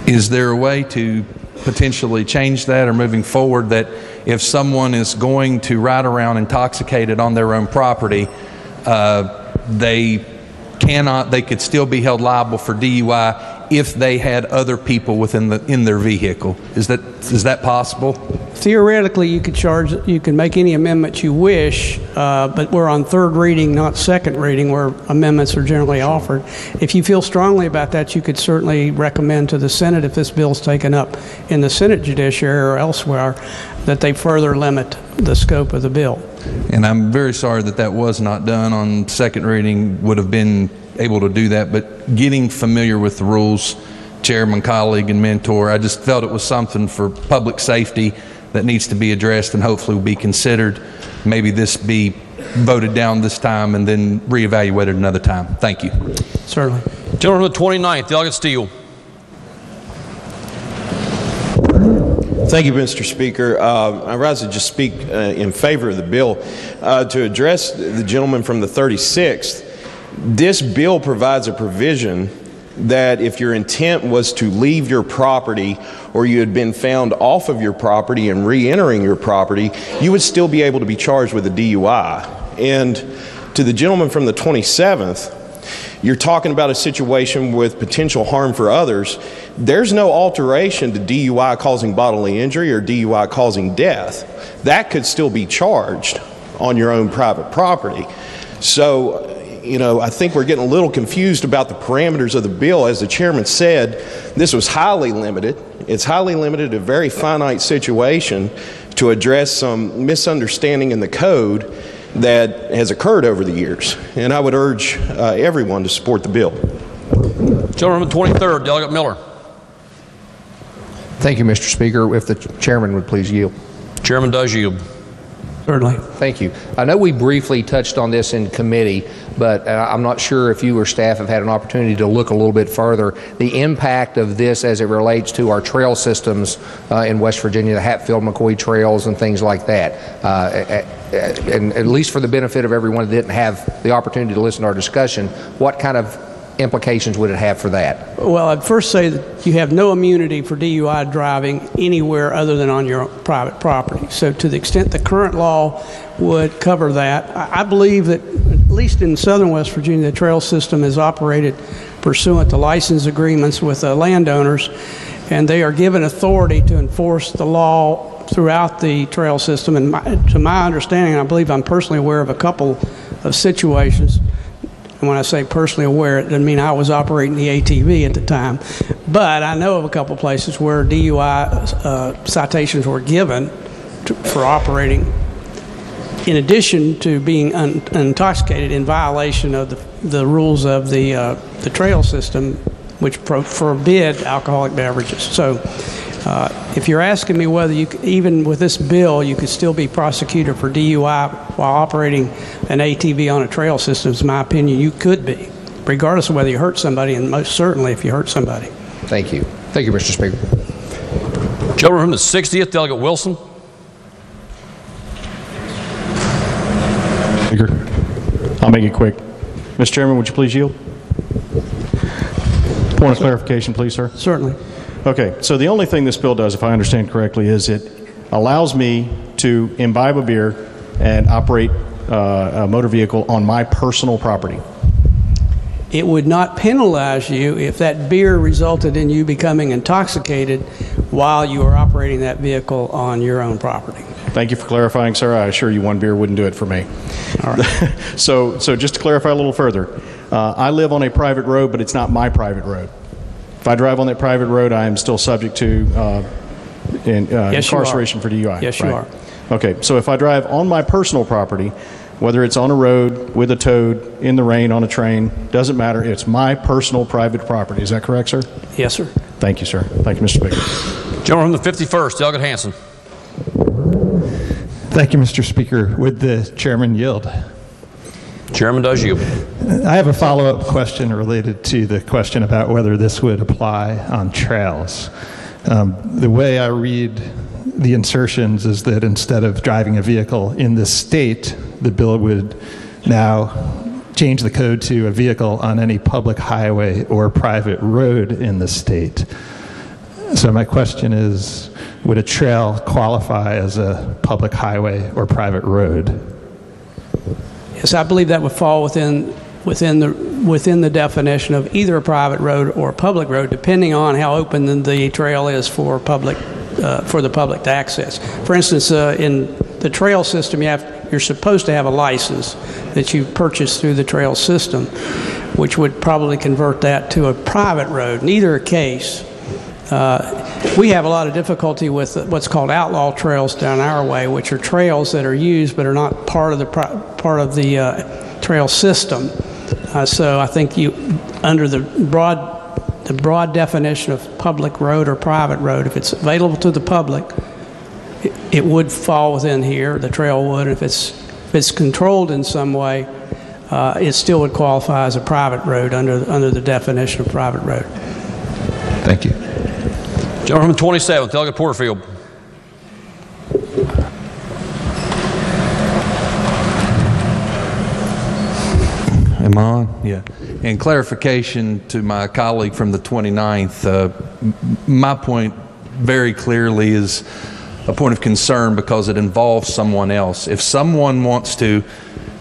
[SPEAKER 6] Is there a way to potentially change that, or moving forward, that if someone is going to ride around intoxicated on their own property, they could still be held liable for DUI if they had other people in their vehicle? Is that possible?
[SPEAKER 15] Theoretically, you can make any amendment you wish, but we're on third reading, not second reading, where amendments are generally offered. If you feel strongly about that, you could certainly recommend to the Senate, if this bill is taken up in the Senate Judiciary or elsewhere, that they further limit the scope of the bill.
[SPEAKER 6] And I'm very sorry that was not done on second reading. Would have been able to do that, but getting familiar with the rules, chairman, colleague, and mentor, I just felt it was something for public safety that needs to be addressed and hopefully will be considered. Maybe this be voted down this time and then reevaluated another time. Thank you.
[SPEAKER 15] Certainly.
[SPEAKER 1] Gentleman from the 29th, Delegate Steele.
[SPEAKER 7] Thank you, Mr. Speaker. I rise to just speak in favor of the bill. To address the gentleman from the 36th, this bill provides a provision that if your intent was to leave your property or you had been found off of your property and re-entering your property, you would still be able to be charged with a DUI. And to the gentleman from the 27th, you're talking about a situation with potential harm for others. There's no alteration to DUI causing bodily injury or DUI causing death. That could still be charged on your own private property. So, you know, I think we're getting a little confused about the parameters of the bill. As the chairman said, this was highly limited. It's highly limited to a very finite situation to address some misunderstanding in the code that has occurred over the years. And I would urge everyone to support the bill.
[SPEAKER 1] Gentleman from the 23rd, Delegate Miller.
[SPEAKER 8] Thank you, Mr. Speaker. If the chairman would please yield.
[SPEAKER 1] Chairman does yield.
[SPEAKER 8] Certainly. Thank you. I know we briefly touched on this in committee, but I'm not sure if you or staff have had an opportunity to look a little bit further. The impact of this as it relates to our trail systems in West Virginia, the Hatfield-McCoy trails and things like that. And at least for the benefit of everyone that didn't have the opportunity to listen to our discussion, what kind of implications would it have for that?
[SPEAKER 15] Well, I'd first say that you have no immunity for DUI driving anywhere other than on your private property. So to the extent the current law would cover that, I believe that at least in southern West Virginia, the trail system is operated pursuant to license agreements with landowners, and they are given authority to enforce the law throughout the trail system. And to my understanding, I believe I'm personally aware of a couple of situations. And when I say personally aware, it doesn't mean I was operating the ATV at the time. But I know of a couple places where DUI citations were given for operating, in addition to being intoxicated, in violation of the rules of the trail system, which forbid alcoholic beverages. So if you're asking me whether you, even with this bill, you could still be prosecuted for DUI while operating an ATV on a trail system, in my opinion, you could be, regardless of whether you hurt somebody, and most certainly if you hurt somebody.
[SPEAKER 8] Thank you. Thank you, Mr. Speaker.
[SPEAKER 1] Gentleman from the 60th, Delegate Wilson.
[SPEAKER 9] Speaker, I'll make it quick. Mr. Chairman, would you please yield? Point of clarification, please, sir.
[SPEAKER 15] Certainly.
[SPEAKER 9] Okay, so the only thing this bill does, if I understand correctly, is it allows me to imbibe a beer and operate a motor vehicle on my personal property.
[SPEAKER 15] It would not penalize you if that beer resulted in you becoming intoxicated while you are operating that vehicle on your own property.
[SPEAKER 9] Thank you for clarifying, sir. I assure you one beer wouldn't do it for me. All right. So just to clarify a little further, I live on a private road, but it's not my private road. If I drive on that private road, I am still subject to
[SPEAKER 15] yes,
[SPEAKER 9] incarceration for DUI.
[SPEAKER 15] Yes,
[SPEAKER 9] right?
[SPEAKER 15] you are.
[SPEAKER 9] Okay, so if I drive on my personal property, whether it's on a road, with a toad, in the rain, on a train, doesn't matter. It's my personal private property. Is that correct, sir?
[SPEAKER 15] Yes, sir.
[SPEAKER 9] Thank you, sir. Thank you, Mr. Speaker.
[SPEAKER 1] Gentleman from the 51st, Delegate Hansen.
[SPEAKER 24] Thank you, Mr. Speaker. Would the chairman yield?
[SPEAKER 1] Chairman does yield.
[SPEAKER 24] I have a follow-up question related to the question about whether this would apply on trails. The way I read the insertions is that instead of driving a vehicle in this state, the bill would now change the code to a vehicle on any public highway or private road in the state. So my question is, would a trail qualify as a public highway or private road?
[SPEAKER 15] Yes, I believe that would fall within the definition of either a private road or a public road, depending on how open the trail is for the public to access. For instance, in the trail system, you're supposed to have a license that you purchase through the trail system, which would probably convert that to a private road. In either case, we have a lot of difficulty with what's called outlaw trails down our way, which are trails that are used but are not part of the trail system. So I think under the broad definition of public road or private road, if it's available to the public, it would fall within here. The trail would. If it's controlled in some way, it still would qualify as a private road under the definition of private road.
[SPEAKER 24] Thank you.
[SPEAKER 1] Gentleman 27th, Delegate Porterfield.
[SPEAKER 6] Am I on? Yeah. In clarification to my colleague from the 29th, my point very clearly is a point of concern because it involves someone else. If someone wants to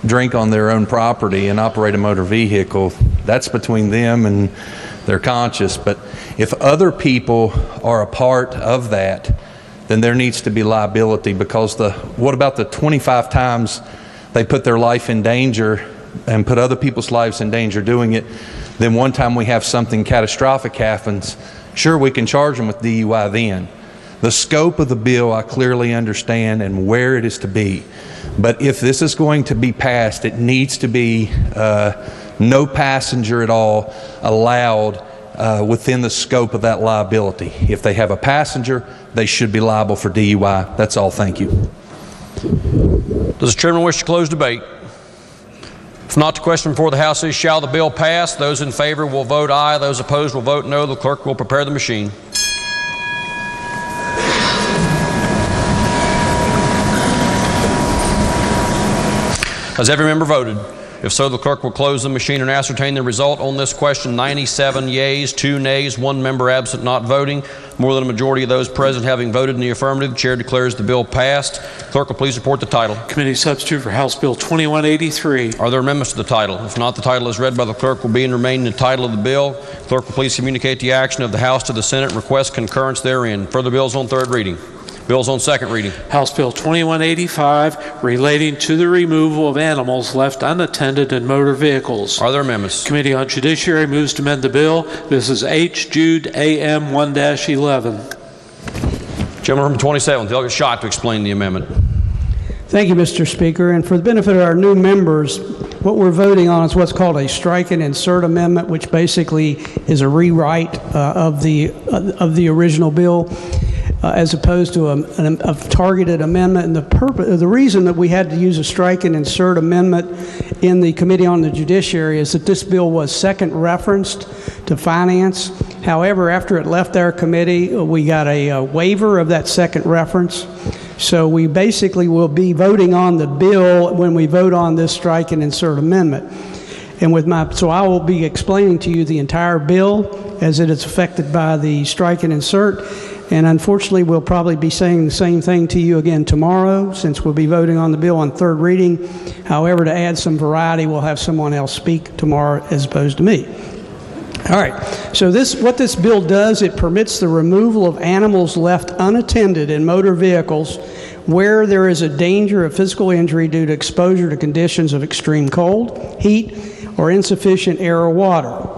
[SPEAKER 6] drink on their own property and operate a motor vehicle, that's between them and their conscience. But if other people are a part of that, then there needs to be liability, because what about the 25 times they put their life in danger and put other people's lives in danger doing it? Then one time we have something catastrophic happens, sure, we can charge them with DUI then. The scope of the bill I clearly understand and where it is to be. But if this is going to be passed, it needs to be no passenger at all allowed within the scope of that liability. If they have a passenger, they should be liable for DUI. That's all. Thank you.
[SPEAKER 1] Does the chairman wish to close debate? If not, the question before the House is, shall the bill pass? Those in favor will vote aye. Those opposed will vote no. The clerk will prepare the machine. Has every member voted? If so, the clerk will close the machine and ascertain the result on this question. 97 yeas, 2 nays, 1 member absent not voting. More than a majority of those present having voted in the affirmative, the chair declares the bill passed. Clerk will please report the title.
[SPEAKER 4] Committee substitute for House Bill 2183.
[SPEAKER 1] Are there amendments to the title? If not, the title is read by the clerk will be and remain the title of the bill. Clerk will please communicate the action of the House to the Senate and request concurrence therein. Further bills on third reading. Bills on second reading.
[SPEAKER 4] House Bill 2185 relating to the removal of animals left unattended in motor vehicles.
[SPEAKER 1] Are there amendments?
[SPEAKER 4] Committee on Judiciary moves to amend the bill. This is H. Jude AM 1-11.
[SPEAKER 1] Gentleman from 27th, Delegate Schott, to explain the amendment.
[SPEAKER 15] Thank you, Mr. Speaker. And for the benefit of our new members, what we're voting on is what's called a strike and insert amendment, which basically is a rewrite of the original bill. As opposed to a targeted amendment. And the reason that we had to use a strike and insert amendment in the Committee on the Judiciary is that this bill was second referenced to Finance. However, after it left our committee, we got a waiver of that second reference. So we basically will be voting on the bill when we vote on this strike and insert amendment. And so I will be explaining to you the entire bill as it is affected by the strike and insert. And unfortunately, we'll probably be saying the same thing to you again tomorrow, since we'll be voting on the bill on third reading. However, to add some variety, we'll have someone else speak tomorrow as opposed to me. All right, so what this bill does, it permits the removal of animals left unattended in motor vehicles where there is a danger of physical injury due to exposure to conditions of extreme cold, heat, or insufficient air or water.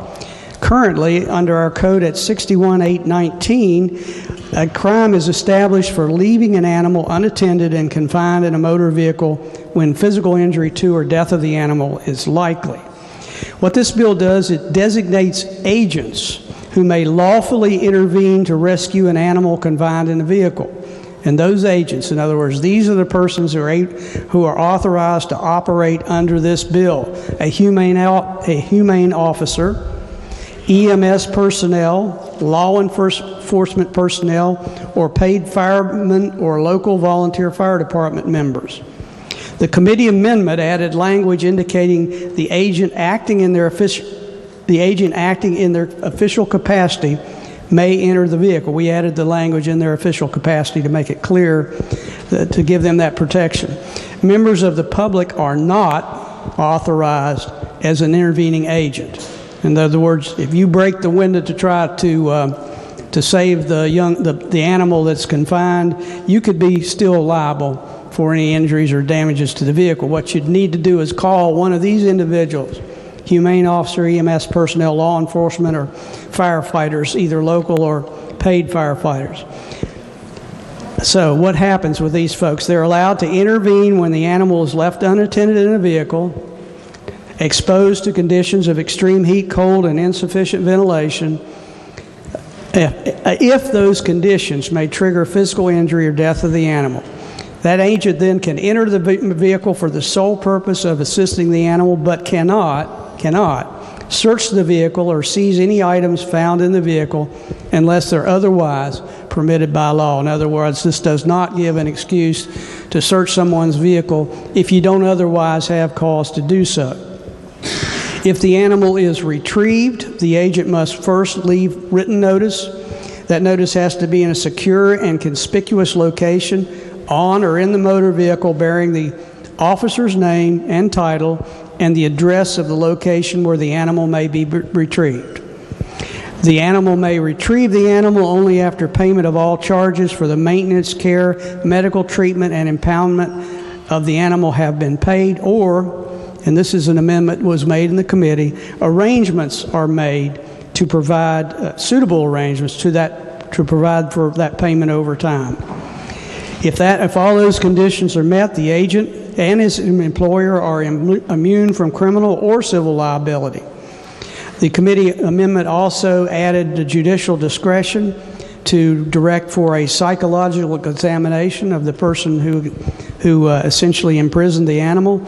[SPEAKER 15] Currently, under our code at 61-819, a crime is established for leaving an animal unattended and confined in a motor vehicle when physical injury to or death of the animal is likely. What this bill does, it designates agents who may lawfully intervene to rescue an animal confined in a vehicle. And those agents, in other words, these are the persons who are authorized to operate under this bill: a humane officer, EMS personnel, law enforcement personnel, or paid firemen or local volunteer fire department members. The committee amendment added language indicating the agent acting in their official capacity may enter the vehicle. We added the language in their official capacity to make it clear, to give them that protection. Members of the public are not authorized as an intervening agent. In other words, if you break the window to try to save the animal that's confined, you could be still liable for any injuries or damages to the vehicle. What you'd need to do is call one of these individuals: humane officer, EMS personnel, law enforcement, or firefighters, either local or paid firefighters. So what happens with these folks? They're allowed to intervene when the animal is left unattended in a vehicle, exposed to conditions of extreme heat, cold, and insufficient ventilation, if those conditions may trigger physical injury or death of the animal. That agent then can enter the vehicle for the sole purpose of assisting the animal, but cannot search the vehicle or seize any items found in the vehicle unless they're otherwise permitted by law. In other words, this does not give an excuse to search someone's vehicle if you don't otherwise have cause to do so. If the animal is retrieved, the agent must first leave written notice. That notice has to be in a secure and conspicuous location on or in the motor vehicle bearing the officer's name and title and the address of the location where the animal may be retrieved. The animal may retrieve the animal only after payment of all charges for the maintenance, care, medical treatment, and impoundment of the animal have been paid, or, and this is an amendment was made in the committee, arrangements are made to provide suitable arrangements to provide for that payment over time. If all those conditions are met, the agent and his employer are immune from criminal or civil liability. The committee amendment also added the judicial discretion to direct for a psychological examination of the person who essentially imprisoned the animal,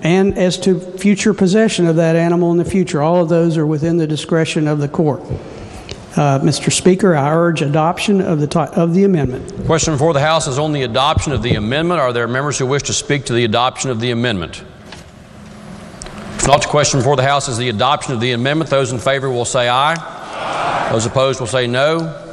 [SPEAKER 15] and as to future possession of that animal in the future. All of those are within the discretion of the court. Mr. Speaker, I urge adoption of the amendment.
[SPEAKER 1] Question before the House is on the adoption of the amendment. Are there members who wish to speak to the adoption of the amendment? If not, the question before the House is the adoption of the amendment. Those in favor will say aye. Aye. Those opposed will say no.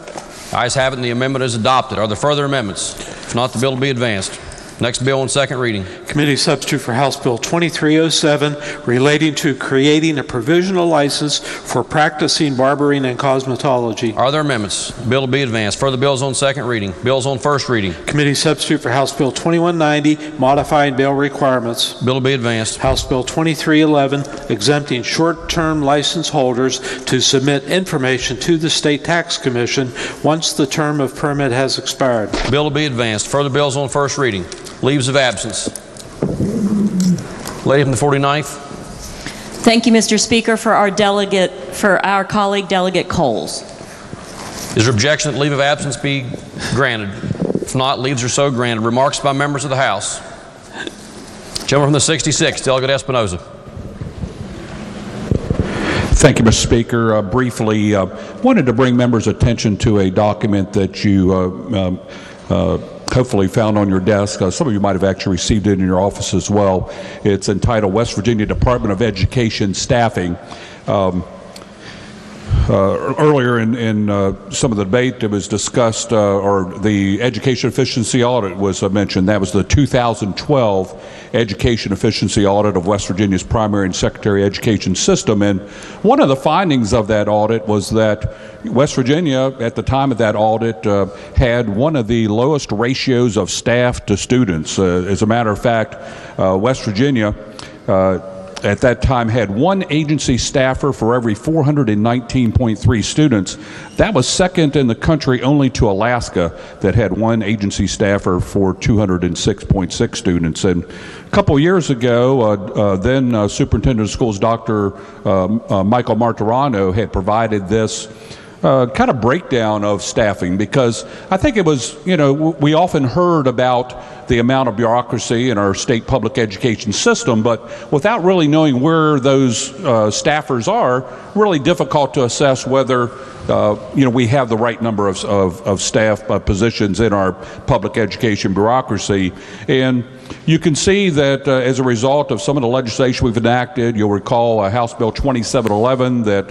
[SPEAKER 1] Ayes have it, and the amendment is adopted. Are there further amendments? If not, the bill will be advanced. Next bill on second reading.
[SPEAKER 4] Committee substitute for House Bill 2307 relating to creating a provisional license for practicing barbering and cosmetology.
[SPEAKER 1] Are there amendments? Bill will be advanced. Further bills on second reading. Bills on first reading.
[SPEAKER 4] Committee substitute for House Bill 2190 modifying bail requirements.
[SPEAKER 1] Bill will be advanced.
[SPEAKER 4] House Bill 2311 exempting short-term license holders to submit information to the State Tax Commission once the term of permit has expired.
[SPEAKER 1] Bill will be advanced. Further bills on first reading. Leaves of absence. Lady from the 49th.
[SPEAKER 18] Thank you, Mr. Speaker, for our colleague, Delegate Coles.
[SPEAKER 1] Is there objection that leave of absence be granted? If not, leaves are so granted. Remarks by members of the House. Gentleman from the 66th, Delegate Espinoza.
[SPEAKER 10] Thank you, Mr. Speaker. Briefly, wanted to bring members' attention to a document that you hopefully found on your desk. Some of you might have actually received it in your office as well. It's entitled West Virginia Department of Education Staffing. Earlier in some of the debate, it was discussed, or the education efficiency audit was mentioned. That was the 2012 education efficiency audit of West Virginia's primary and secondary education system. And one of the findings of that audit was that West Virginia, at the time of that audit, had one of the lowest ratios of staff to students. As a matter of fact, West Virginia at that time had one agency staffer for every 419.3 students. That was second in the country only to Alaska, that had one agency staffer for 206.6 students. And a couple years ago, then Superintendent of Schools Dr. Michael Martirano had provided this kind of breakdown of staffing, because I think it was, we often heard about the amount of bureaucracy in our state public education system, but without really knowing where those staffers are, really difficult to assess whether we have the right number of staff positions in our public education bureaucracy. And you can see that as a result of some of the legislation we've enacted, you'll recall House Bill 2711 that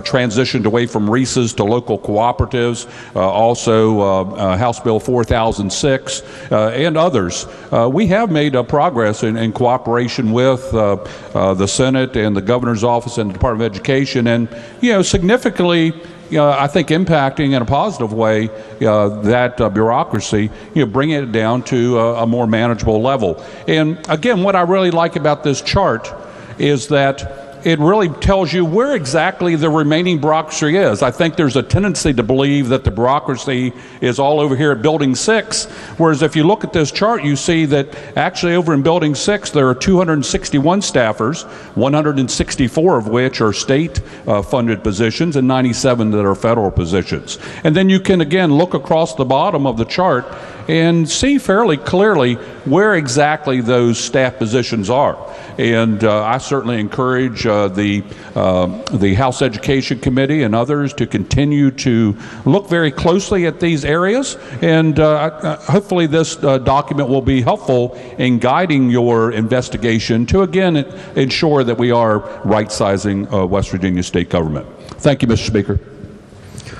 [SPEAKER 10] transitioned away from REISs to local cooperatives, also House Bill 4006 and others. We have made progress in cooperation with the Senate and the Governor's Office and the Department of Education, and significantly I think impacting in a positive way that bureaucracy, bringing it down to a more manageable level. And again, what I really like about this chart is that it really tells you where exactly the remaining bureaucracy is. I think there's a tendency to believe that the bureaucracy is all over here at Building 6, whereas if you look at this chart, you see that actually over in Building 6 there are 261 staffers, 164 of which are state funded positions and 97 that are federal positions. And then you can again look across the bottom of the chart and see fairly clearly where exactly those staff positions are. And I certainly encourage the House Education Committee and others to continue to look very closely at these areas. And hopefully this document will be helpful in guiding your investigation to, again, ensure that we are right-sizing West Virginia state government. Thank you, Mr. Speaker.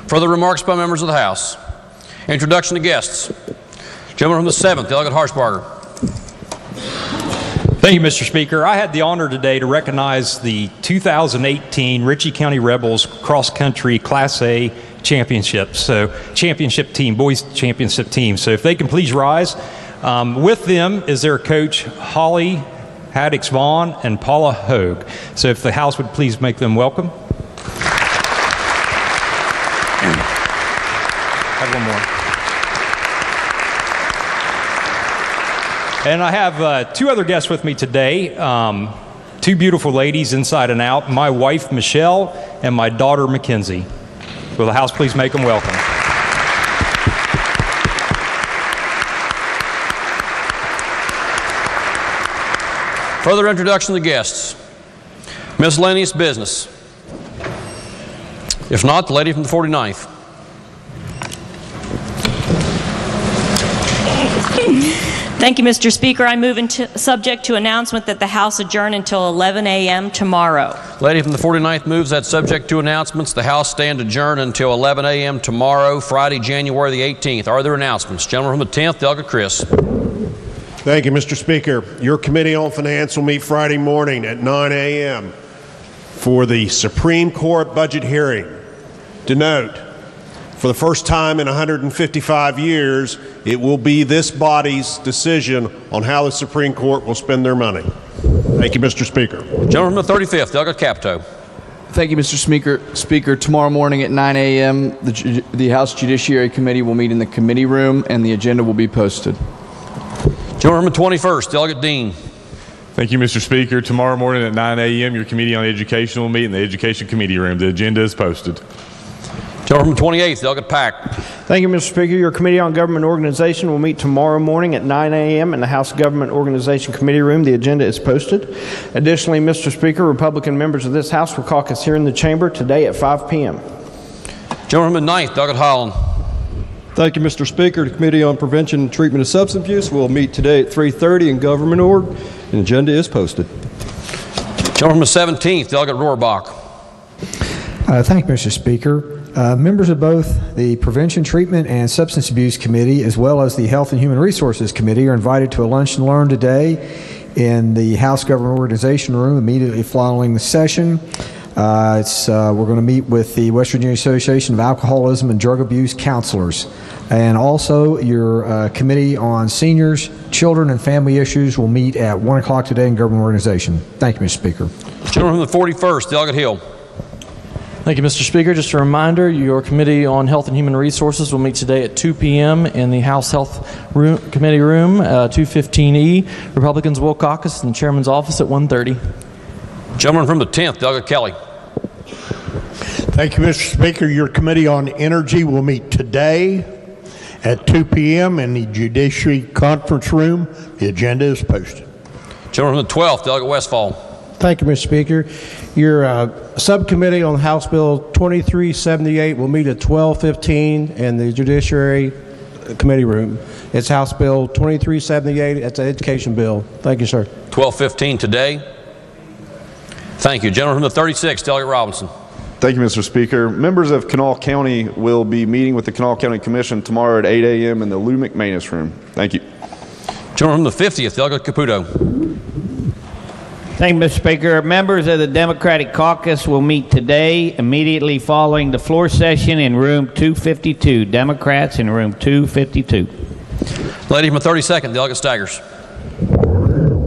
[SPEAKER 1] Further remarks by members of the House. Introduction to guests. Gentleman from the 7th, Delegate Harshbarger.
[SPEAKER 11] Thank you, Mr. Speaker. I had the honor today to recognize the 2018 Ritchie County Rebels cross-country Class A championship. So, championship team, boys championship team. So if they can please rise. With them is their coach, Holly Haddix-Vaughn and Paula Hogue. So if the House would please make them welcome. Have one more. And I have two other guests with me today, two beautiful ladies inside and out, my wife Michelle and my daughter Mackenzie. Will the House please make them welcome?
[SPEAKER 1] Further introduction to guests. Miscellaneous business. If not, the lady from the 49th.
[SPEAKER 18] Thank you, Mr. Speaker. I move subject to announcement that the House adjourn until 11 a.m. tomorrow.
[SPEAKER 1] Lady from the 49th moves that subject to announcements, the House stand adjourned until 11 a.m. tomorrow, Friday, January the 18th. Are there announcements? Gentleman from the 10th, Delegate Chris.
[SPEAKER 12] Thank you, Mr. Speaker. Your Committee on Finance will meet Friday morning at 9 a.m. for the Supreme Court budget hearing. To note, for the first time in 155 years, it will be this body's decision on how the Supreme Court will spend their money. Thank you, Mr. Speaker.
[SPEAKER 1] Gentleman from the 35th, Delegate Capito.
[SPEAKER 13] Thank you, Mr. Speaker. Tomorrow morning at 9 a.m., the House Judiciary Committee will meet in the committee room, and the agenda will be posted.
[SPEAKER 1] Gentleman from the 21st, Delegate Dean.
[SPEAKER 16] Thank you, Mr. Speaker. Tomorrow morning at 9 a.m., your Committee on Education will meet in the Education Committee room. The agenda is posted.
[SPEAKER 1] Gentleman from the 28th, Delegate Pack.
[SPEAKER 25] Thank you, Mr. Speaker. Your Committee on Government Organization will meet tomorrow morning at 9 a.m. in the House Government Organization Committee room. The agenda is posted. Additionally, Mr. Speaker, Republican members of this House will caucus here in the chamber today at 5 p.m.
[SPEAKER 1] Gentleman from the 9th, Delegate Holland.
[SPEAKER 26] Thank you, Mr. Speaker. The Committee on Prevention and Treatment of Substance Abuse will meet today at 3:30 in Government Org. An agenda is posted.
[SPEAKER 1] Gentleman from the 17th, Delegate Rohrbach.
[SPEAKER 27] Thank you, Mr. Speaker. Members of both the Prevention, Treatment, and Substance Abuse Committee as well as the Health and Human Resources Committee are invited to a lunch and learn today in the House Government Organization room immediately following the session. We're going to meet with the West Virginia Association of Alcoholism and Drug Abuse Counselors. And also your Committee on Seniors, Children, and Family Issues will meet at 1 o'clock today in Government Organization. Thank you, Mr. Speaker.
[SPEAKER 1] Gentleman from the 41st, Delegate Hill.
[SPEAKER 28] Thank you, Mr. Speaker. Just a reminder, your Committee on Health and Human Resources will meet today at 2 p.m. in the House Health Committee room, 215E. Republicans will caucus in the Chairman's office at 1:30.
[SPEAKER 1] Gentleman from the 10th, Delegate Kelly.
[SPEAKER 29] Thank you, Mr. Speaker. Your Committee on Energy will meet today at 2 p.m. in the Judiciary Conference Room. The agenda is posted.
[SPEAKER 1] Gentleman from the 12th, Delegate Westfall.
[SPEAKER 26] Thank you, Mr. Speaker. Your subcommittee on House Bill 2378 will meet at 12:15 in the Judiciary Committee room. It's House Bill 2378. It's an education bill. Thank you, sir.
[SPEAKER 1] 12:15 today. Thank you. Gentleman from the 36th, Delegate Robinson.
[SPEAKER 21] Thank you, Mr. Speaker. Members of Kanawha County will be meeting with the Kanawha County Commission tomorrow at 8 a.m. in the Lou McManus room. Thank you.
[SPEAKER 1] Gentleman from the 50th, Delegate Caputo.
[SPEAKER 22] Thank you, Mr. Speaker. Members of the Democratic Caucus will meet today immediately following the floor session in room 252. Democrats in room 252.
[SPEAKER 1] Lady from the 32nd, Delegate Staggers.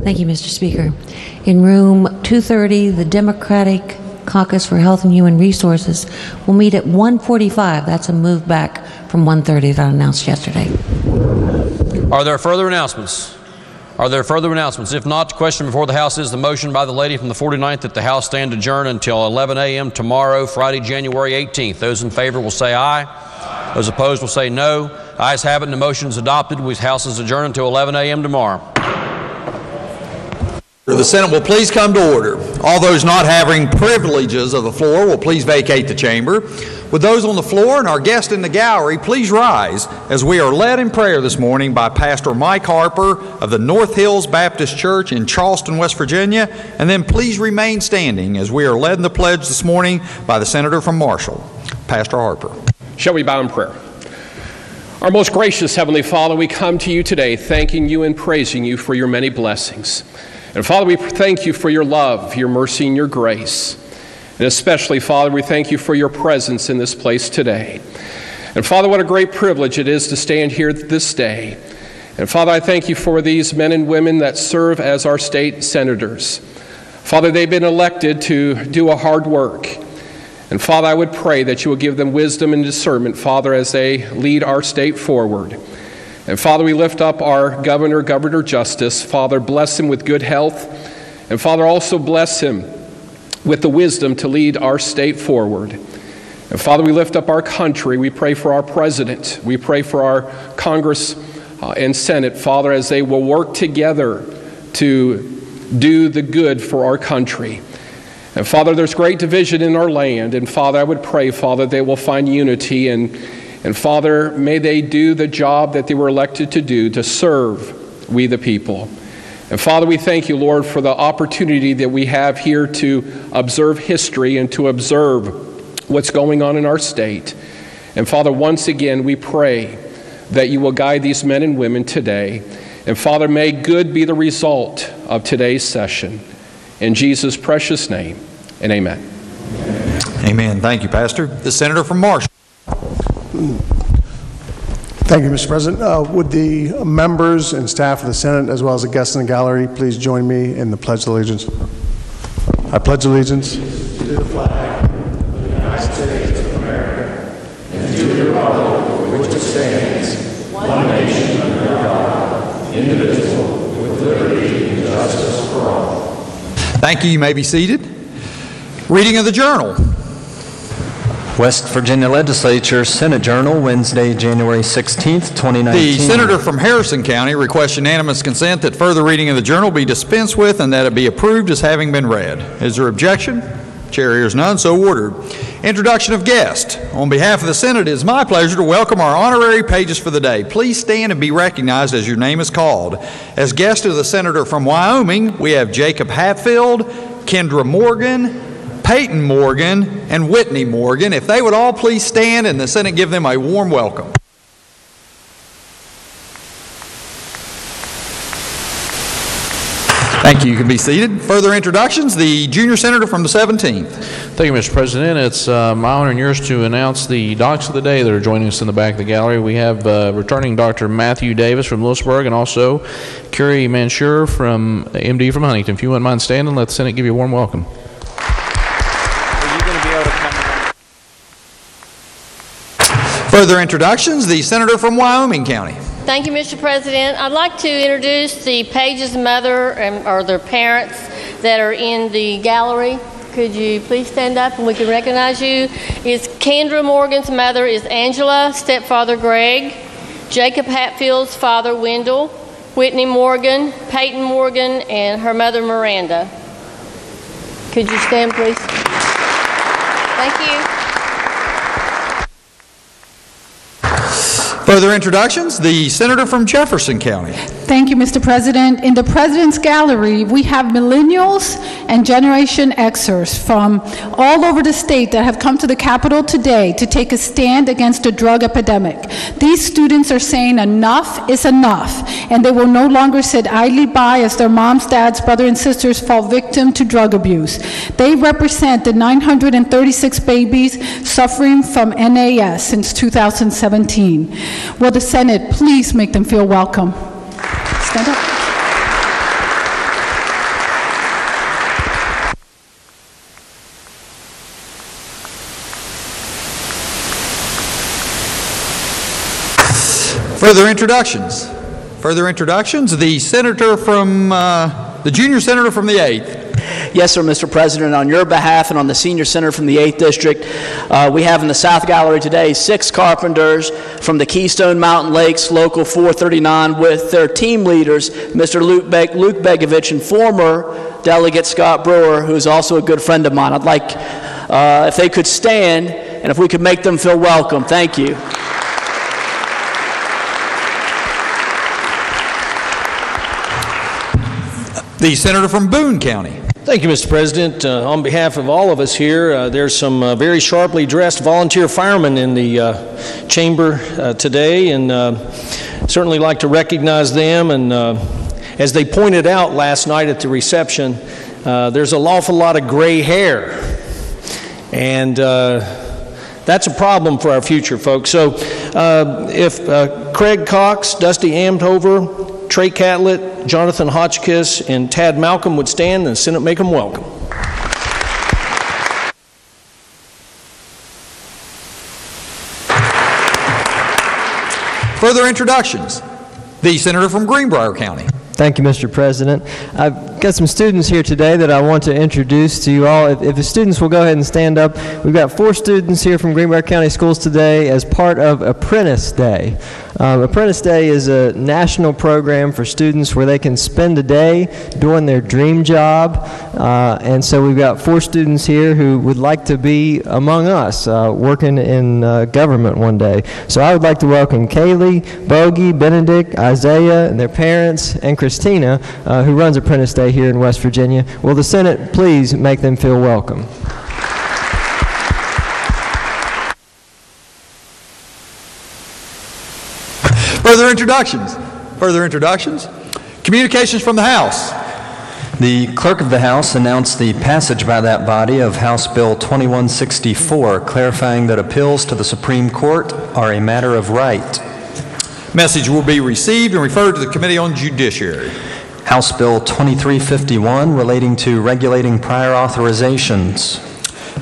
[SPEAKER 30] Thank you, Mr. Speaker. In room 230, the Democratic Caucus for Health and Human Resources will meet at 1:45. That's a move back from 1:30 that I announced yesterday.
[SPEAKER 1] Are there further announcements? Are there further announcements? If not, the question before the House is the motion by the lady from the 49th that the House stand adjourned until 11 a.m. tomorrow, Friday, January 18th. Those in favor will say aye. Those opposed will say no. Ayes have it, and the motion is adopted. The House is adjourned until 11 a.m. tomorrow.
[SPEAKER 2] The Senate will please come to order. All those not having privileges of the floor will please vacate the chamber. Would those on the floor and our guests in the gallery please rise as we are led in prayer this morning by Pastor Mike Harper of the North Hills Baptist Church in Charleston, West Virginia, and then please remain standing as we are led in the pledge this morning by the Senator from Marshall, Pastor Harper.
[SPEAKER 3] Shall we bow in prayer? Our most gracious Heavenly Father, we come to you today thanking you and praising you for your many blessings. And Father, we thank you for your love, your mercy, and your grace. And especially, Father, we thank you for your presence in this place today. And Father, what a great privilege it is to stand here this day. And Father, I thank you for these men and women that serve as our state senators. Father, they've been elected to do a hard work. And Father, I would pray that you will give them wisdom and discernment, Father, as they lead our state forward. And Father, we lift up our Governor Justice. Father, bless him with good health. And Father, also bless him with the wisdom to lead our state forward. And Father, we lift up our country. We pray for our president. We pray for our Congress and Senate, Father, as they will work together to do the good for our country. And Father, there's great division in our land. And Father, I would pray, Father, they will find unity. And Father, may they do the job that they were elected to do, to serve we the people. And Father, we thank you, Lord, for the opportunity that we have here to observe history and to observe what's going on in our state. And Father, once again, we pray that you will guide these men and women today. And Father, may good be the result of today's session. In Jesus' precious name, and amen.
[SPEAKER 2] Amen. Thank you, Pastor. The Senator from Marshall.
[SPEAKER 5] Thank you, Mr. President. Would the members and staff of the Senate, as well as the guests in the gallery, please join me in the Pledge of Allegiance? I pledge allegiance
[SPEAKER 7] to the flag of the United States of America and to the republic for which it stands, one nation under God, indivisible, with liberty and justice for all.
[SPEAKER 2] Thank you. You may be seated. Reading of the Journal.
[SPEAKER 8] West Virginia Legislature Senate Journal, Wednesday, January 16th, 2019.
[SPEAKER 2] The Senator from Harrison County requests unanimous consent that further reading of the Journal be dispensed with and that it be approved as having been read. Is there objection? Chair hears none, so ordered. Introduction of guests. On behalf of the Senate, it is my pleasure to welcome our honorary pages for the day. Please stand and be recognized as your name is called. As guest of the Senator from Wyoming, we have Jacob Hatfield, Kendra Morgan, Peyton Morgan, and Whitney Morgan. If they would all please stand and the Senate give them a warm welcome. Thank you. You can be seated. Further introductions, the junior senator from the 17th.
[SPEAKER 28] Thank you, Mr. President. It's my honor and yours to announce the docs of the day that are joining us in the back of the gallery. We have returning Dr. Matthew Davis from Lewisburg and also Carrie Mansure from MD from Huntington. If you wouldn't mind standing, let the Senate give you a warm welcome.
[SPEAKER 2] Further introductions, the senator from Wyoming County.
[SPEAKER 14] Thank you, Mr. President. I'd like to introduce the Page's mother or their parents that are in the gallery. Could you please stand up and we can recognize you? It's Kendra Morgan's mother is Angela, stepfather Greg, Jacob Hatfield's father Wendell, Whitney Morgan, Peyton Morgan, and her mother Miranda. Could you stand, please? Thank you.
[SPEAKER 2] Further introductions, the senator from Jefferson County.
[SPEAKER 17] Thank you, Mr. President. In the President's Gallery, we have millennials and Generation Xers from all over the state that have come to the Capitol today to take a stand against the drug epidemic. These students are saying enough is enough, and they will no longer sit idly by as their moms, dads, brothers, and sisters fall victim to drug abuse. They represent the 936 babies suffering from NAS since 2017. Will the Senate please make them feel welcome? Stand up.
[SPEAKER 2] Further introductions. Further introductions. The senator from the junior senator from the 8th.
[SPEAKER 4] Yes, sir, Mr. President. On your behalf and on the Senior Center from the 8th District, we have in the South Gallery today 6 carpenters from the Keystone Mountain Lakes Local 439 with their team leaders, Mr. Luke Begovich and former Delegate Scott Brewer, who is also a good friend of mine. I'd like, if they could stand, and if we could make them feel welcome. Thank you.
[SPEAKER 2] The Senator from Boone County.
[SPEAKER 1] Thank you, Mr. President. On behalf of all of us here, there's some very sharply dressed volunteer firemen in the chamber today, and certainly like to recognize them. And as they pointed out last night at the reception, there's an awful lot of gray hair, and that's a problem for our future, folks. So if Craig Cox, Dusty Amtover, Trey Catlett, Jonathan Hotchkiss, and Tad Malcolm would stand, and the Senate make them welcome.
[SPEAKER 2] Further introductions. The Senator from Greenbrier County.
[SPEAKER 6] Thank you, Mr. President. I've got some students here today that I want to introduce to you all. If the students will go ahead and stand up. We've got 4 students here from Greenbrier County Schools today as part of Apprentice Day. Apprentice Day is a national program for students where they can spend a day doing their dream job. And so we've got 4 students here who would like to be among us, working in government one day. So I would like to welcome Kaylee, Bogey, Benedict, Isaiah, and their parents, and Christina, who runs Apprentice Day here in West Virginia. Will the Senate please make them feel welcome?
[SPEAKER 2] Further introductions. Further introductions. Communications from the House.
[SPEAKER 8] The Clerk of the House announced the passage by that body of House Bill 2164, clarifying that appeals to the Supreme Court are a matter of right.
[SPEAKER 2] Message will be received and referred to the Committee on Judiciary.
[SPEAKER 8] House Bill 2351 relating to regulating prior authorizations.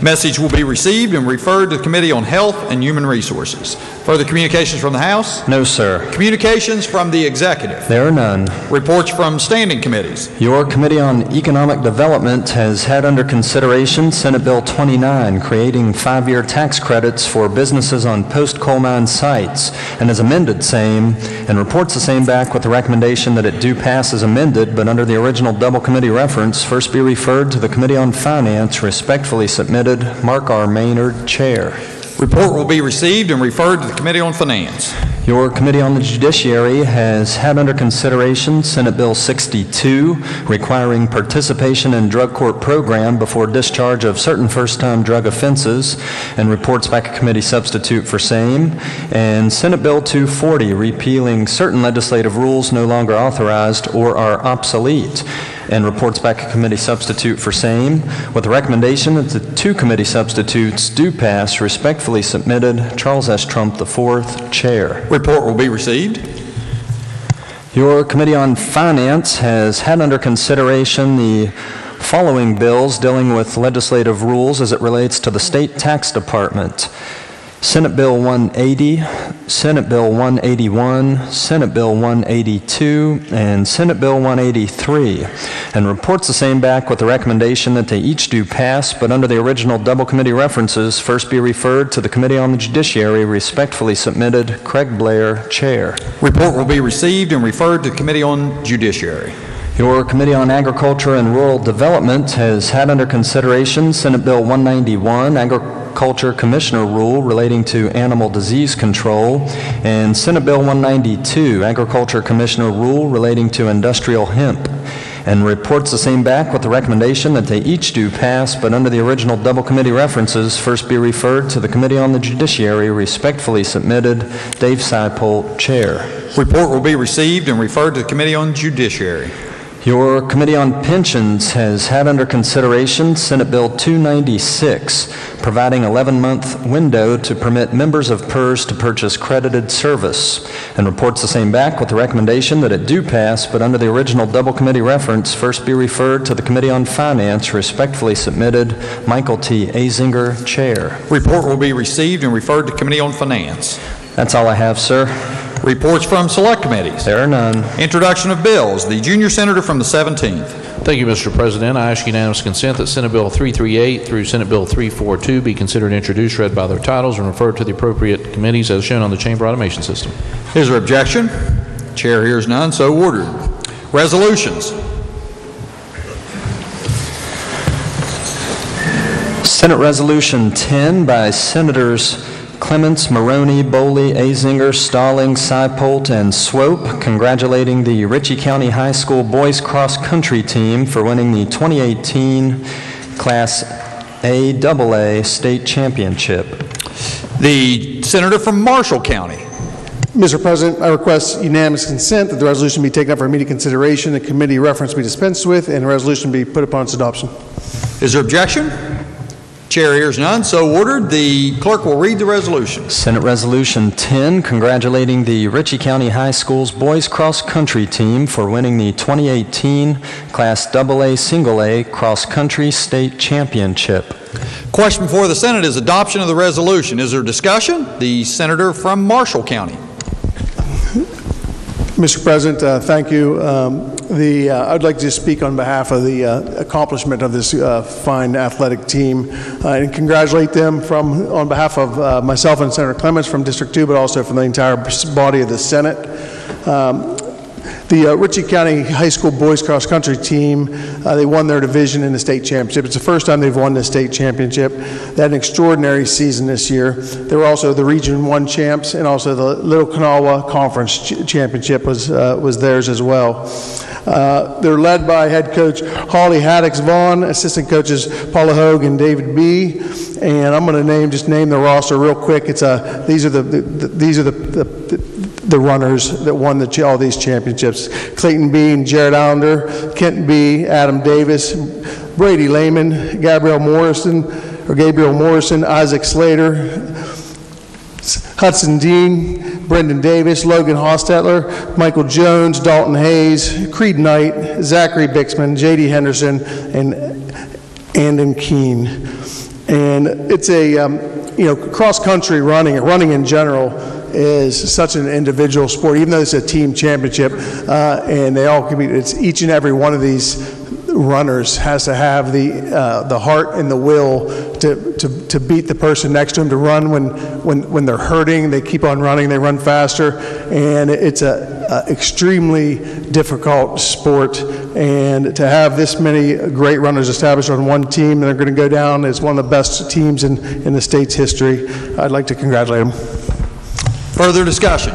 [SPEAKER 2] Message will be received and referred to the Committee on Health and Human Resources. Further communications from the House?
[SPEAKER 8] No, sir.
[SPEAKER 2] Communications from the Executive?
[SPEAKER 8] There are none.
[SPEAKER 2] Reports from standing committees?
[SPEAKER 8] Your Committee on Economic Development has had under consideration Senate Bill 29, creating 5-year tax credits for businesses on post-coal mine sites, and has amended same, and reports the same back with the recommendation that it do pass as amended, but under the original double committee reference, first be referred to the Committee on Finance. Respectfully submitted, Mark R. Maynard, Chair.
[SPEAKER 2] Report will be received and referred to the Committee on Finance.
[SPEAKER 8] Your Committee on the Judiciary has had under consideration Senate Bill 62, requiring participation in drug court program before discharge of certain first-time drug offenses, and reports back a committee substitute for same, and Senate Bill 240, repealing certain legislative rules no longer authorized or are obsolete, and reports back a committee substitute for same, with the recommendation that the 2 committee substitutes do pass. Respectfully submitted, Charles S. Trump IV, Chair.
[SPEAKER 2] Report will be received.
[SPEAKER 8] Your Committee on Finance has had under consideration the following bills dealing with legislative rules as it relates to the State Tax Department. Senate Bill 180, Senate Bill 181, Senate Bill 182, and Senate Bill 183, and reports the same back with the recommendation that they each do pass, but under the original double committee references, first be referred to the Committee on the Judiciary. Respectfully submitted, Craig Blair, Chair.
[SPEAKER 2] Report will be received and referred to the Committee on Judiciary.
[SPEAKER 8] Your Committee on Agriculture and Rural Development has had under consideration Senate Bill 191, Agriculture Commissioner Rule relating to animal disease control, and Senate Bill 192, Agriculture Commissioner Rule relating to industrial hemp, and reports the same back with the recommendation that they each do pass, but under the original double committee references, first be referred to the Committee on the Judiciary. Respectfully submitted, Dave Seipold, Chair.
[SPEAKER 2] Report will be received and referred to the Committee on Judiciary.
[SPEAKER 8] Your Committee on Pensions has had under consideration Senate Bill 296, providing 11-month window to permit members of PERS to purchase credited service, and reports the same back with the recommendation that it do pass, but under the original double committee reference, first be referred to the Committee on Finance. Respectfully submitted, Michael T. Azinger, Chair.
[SPEAKER 2] Report will be received and referred to Committee on Finance.
[SPEAKER 8] That's all I have, sir.
[SPEAKER 2] Reports from select committees.
[SPEAKER 8] There are none.
[SPEAKER 2] Introduction of bills. The junior senator from the 17th.
[SPEAKER 1] Thank you, Mr. President. I ask unanimous consent that Senate Bill 338 through Senate Bill 342 be considered and introduced, read by their titles, and referred to the appropriate committees as shown on the chamber automation system.
[SPEAKER 2] Is there objection? Chair hears none, so ordered. Resolutions.
[SPEAKER 8] Senate Resolution 10 by Senators Clements, Maroney, Boley, Azinger, Stallings, Seipolt, and Swope, congratulating the Ritchie County High School boys cross country team for winning the 2018 Class AA state championship.
[SPEAKER 2] The senator from Marshall County.
[SPEAKER 5] Mr. President, I request unanimous consent that the resolution be taken up for immediate consideration, the committee reference be dispensed with, and the resolution be put upon its adoption.
[SPEAKER 2] Is there objection? Chair hears none, so ordered. The clerk will read the resolution.
[SPEAKER 8] Senate Resolution 10, congratulating the Ritchie County High School's boys cross country team for winning the 2018 Class AA Single A cross country state championship.
[SPEAKER 2] Question before the Senate is adoption of the resolution. Is there discussion? The senator from Marshall County.
[SPEAKER 5] Mr. President, thank you. I'd like to speak on behalf of the accomplishment of this fine athletic team and congratulate them on behalf of myself and Senator Clements from District 2, but also from the entire body of the Senate. The Ritchie County High School boys cross country team, they won their division in the state championship. It's the first time they've won the state championship. They had an extraordinary season this year. They were also the Region 1 champs, and also the Little Kanawha Conference championship was theirs as well. They're led by head coach Holly Haddix-Vaughn, assistant coaches Paula Hogue and David B. And I'm going to just name the roster real quick. These are the runners that won all these championships: Clayton B. and Jared Allender, Kent B., Adam Davis, Brady Lehman, Gabriel Morrison, Isaac Slater, Hudson Dean, Brendan Davis, Logan Hostetler, Michael Jones, Dalton Hayes, Creed Knight, Zachary Bixman, J.D. Henderson, and Andon Keene. And it's cross-country running in general is such an individual sport, even though it's a team championship, and they all compete. It's each and every one of these runners has to have the heart and the will to beat the person next to him, to run when they're hurting. They keep on running, they run faster, and it's a extremely difficult sport. And to have this many great runners established on one team, and they're going to go down as one of the best teams in the state's history, I'd like to congratulate them.
[SPEAKER 2] Further discussion?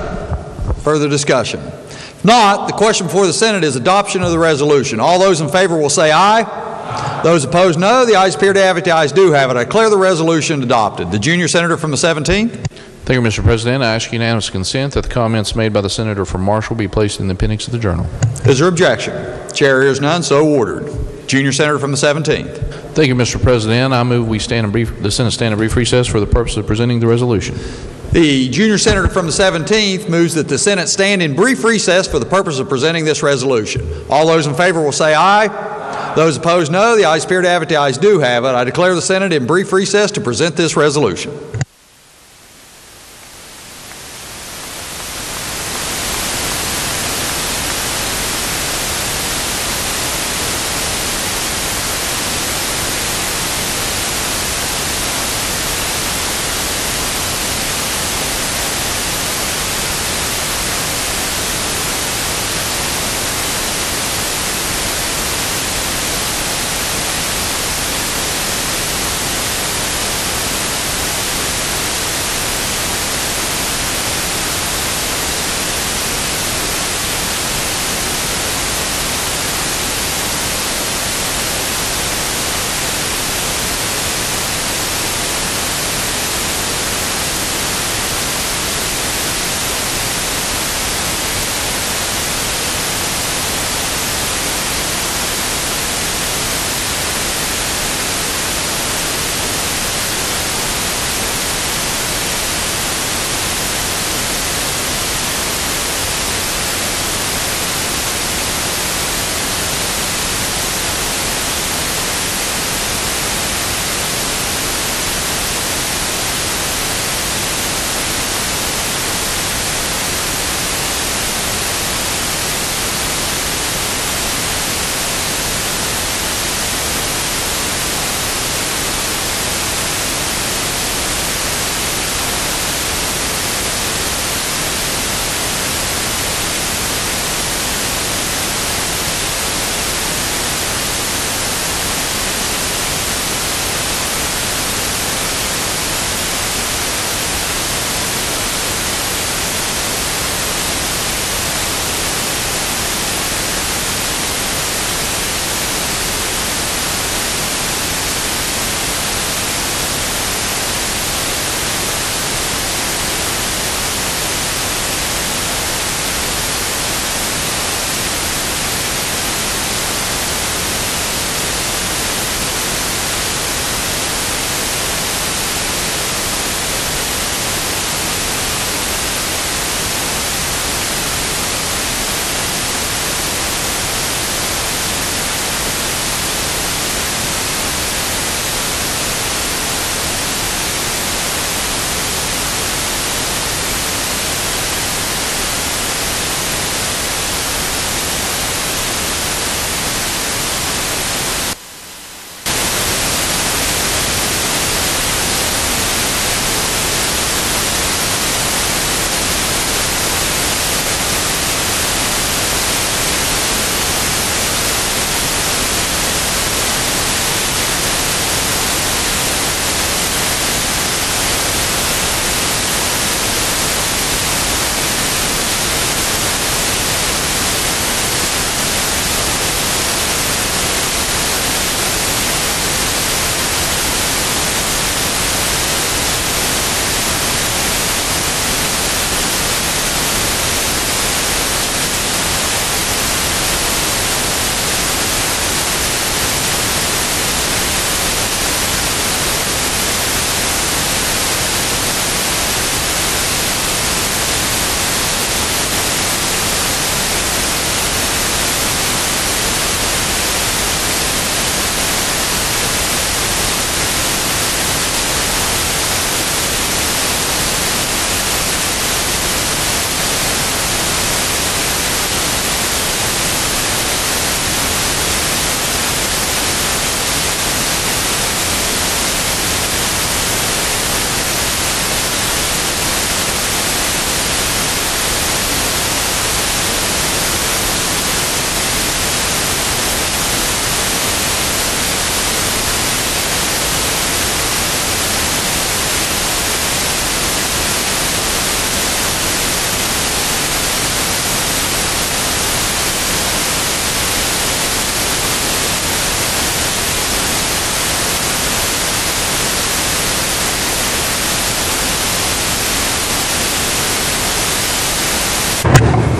[SPEAKER 2] Further discussion? If not, the question before the Senate is adoption of the resolution. All those in favor will say aye. Aye. Those opposed, no. The ayes appear to have it. The ayes do have it. I declare the resolution adopted. The junior senator from the 17th.
[SPEAKER 1] Thank you, Mr. President. I ask unanimous consent that the comments made by the senator from Marshall be placed in the appendix of the journal.
[SPEAKER 2] Is there objection? Chair hears none, so ordered. Junior senator from the 17th.
[SPEAKER 1] Thank you, Mr. President. I move the Senate stand in brief recess for the purpose of presenting the resolution.
[SPEAKER 2] The junior senator from the 17th moves that the Senate stand in brief recess for the purpose of presenting this resolution. All those in favor will say aye. Aye. Those opposed, no. The ayes appear to have it. The ayes do have it. I declare the Senate in brief recess to present this resolution.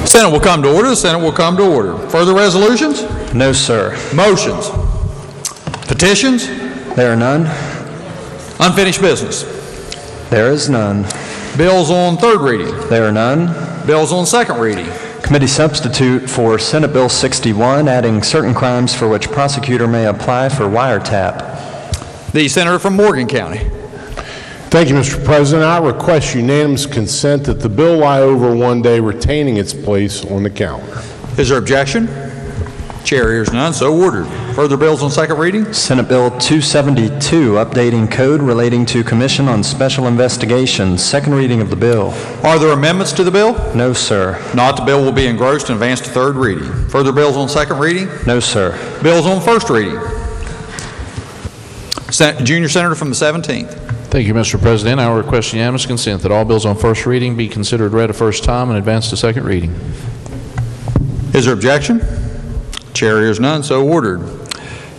[SPEAKER 2] Senate will come to order. The Senate will come to order. Further resolutions?
[SPEAKER 8] No, sir.
[SPEAKER 2] Motions? Petitions?
[SPEAKER 8] There are none.
[SPEAKER 2] Unfinished business?
[SPEAKER 8] There is none.
[SPEAKER 2] Bills on third reading?
[SPEAKER 8] There are none.
[SPEAKER 2] Bills on second reading?
[SPEAKER 8] Committee substitute for Senate Bill 61, adding certain crimes for which prosecutor may apply for wiretap.
[SPEAKER 2] The senator from Morgan County.
[SPEAKER 29] Thank you, Mr. President. I request unanimous consent that the bill lie over one day, retaining its place on the calendar.
[SPEAKER 2] Is there objection? Chair hears none, so ordered. Further bills on second reading?
[SPEAKER 8] Senate Bill 272, updating code relating to Commission on Special Investigations. Second reading of the bill.
[SPEAKER 2] Are there amendments to the bill?
[SPEAKER 8] No, sir.
[SPEAKER 2] Not. The bill will be engrossed and advanced to third reading. Further bills on second reading?
[SPEAKER 8] No, sir.
[SPEAKER 2] Bills on first reading? Junior Senator from the 17th.
[SPEAKER 9] Thank you, Mr. President. I will request unanimous consent that all bills on first reading be considered read a first time and advanced to second reading.
[SPEAKER 2] Is there objection? Chair hears none, so ordered.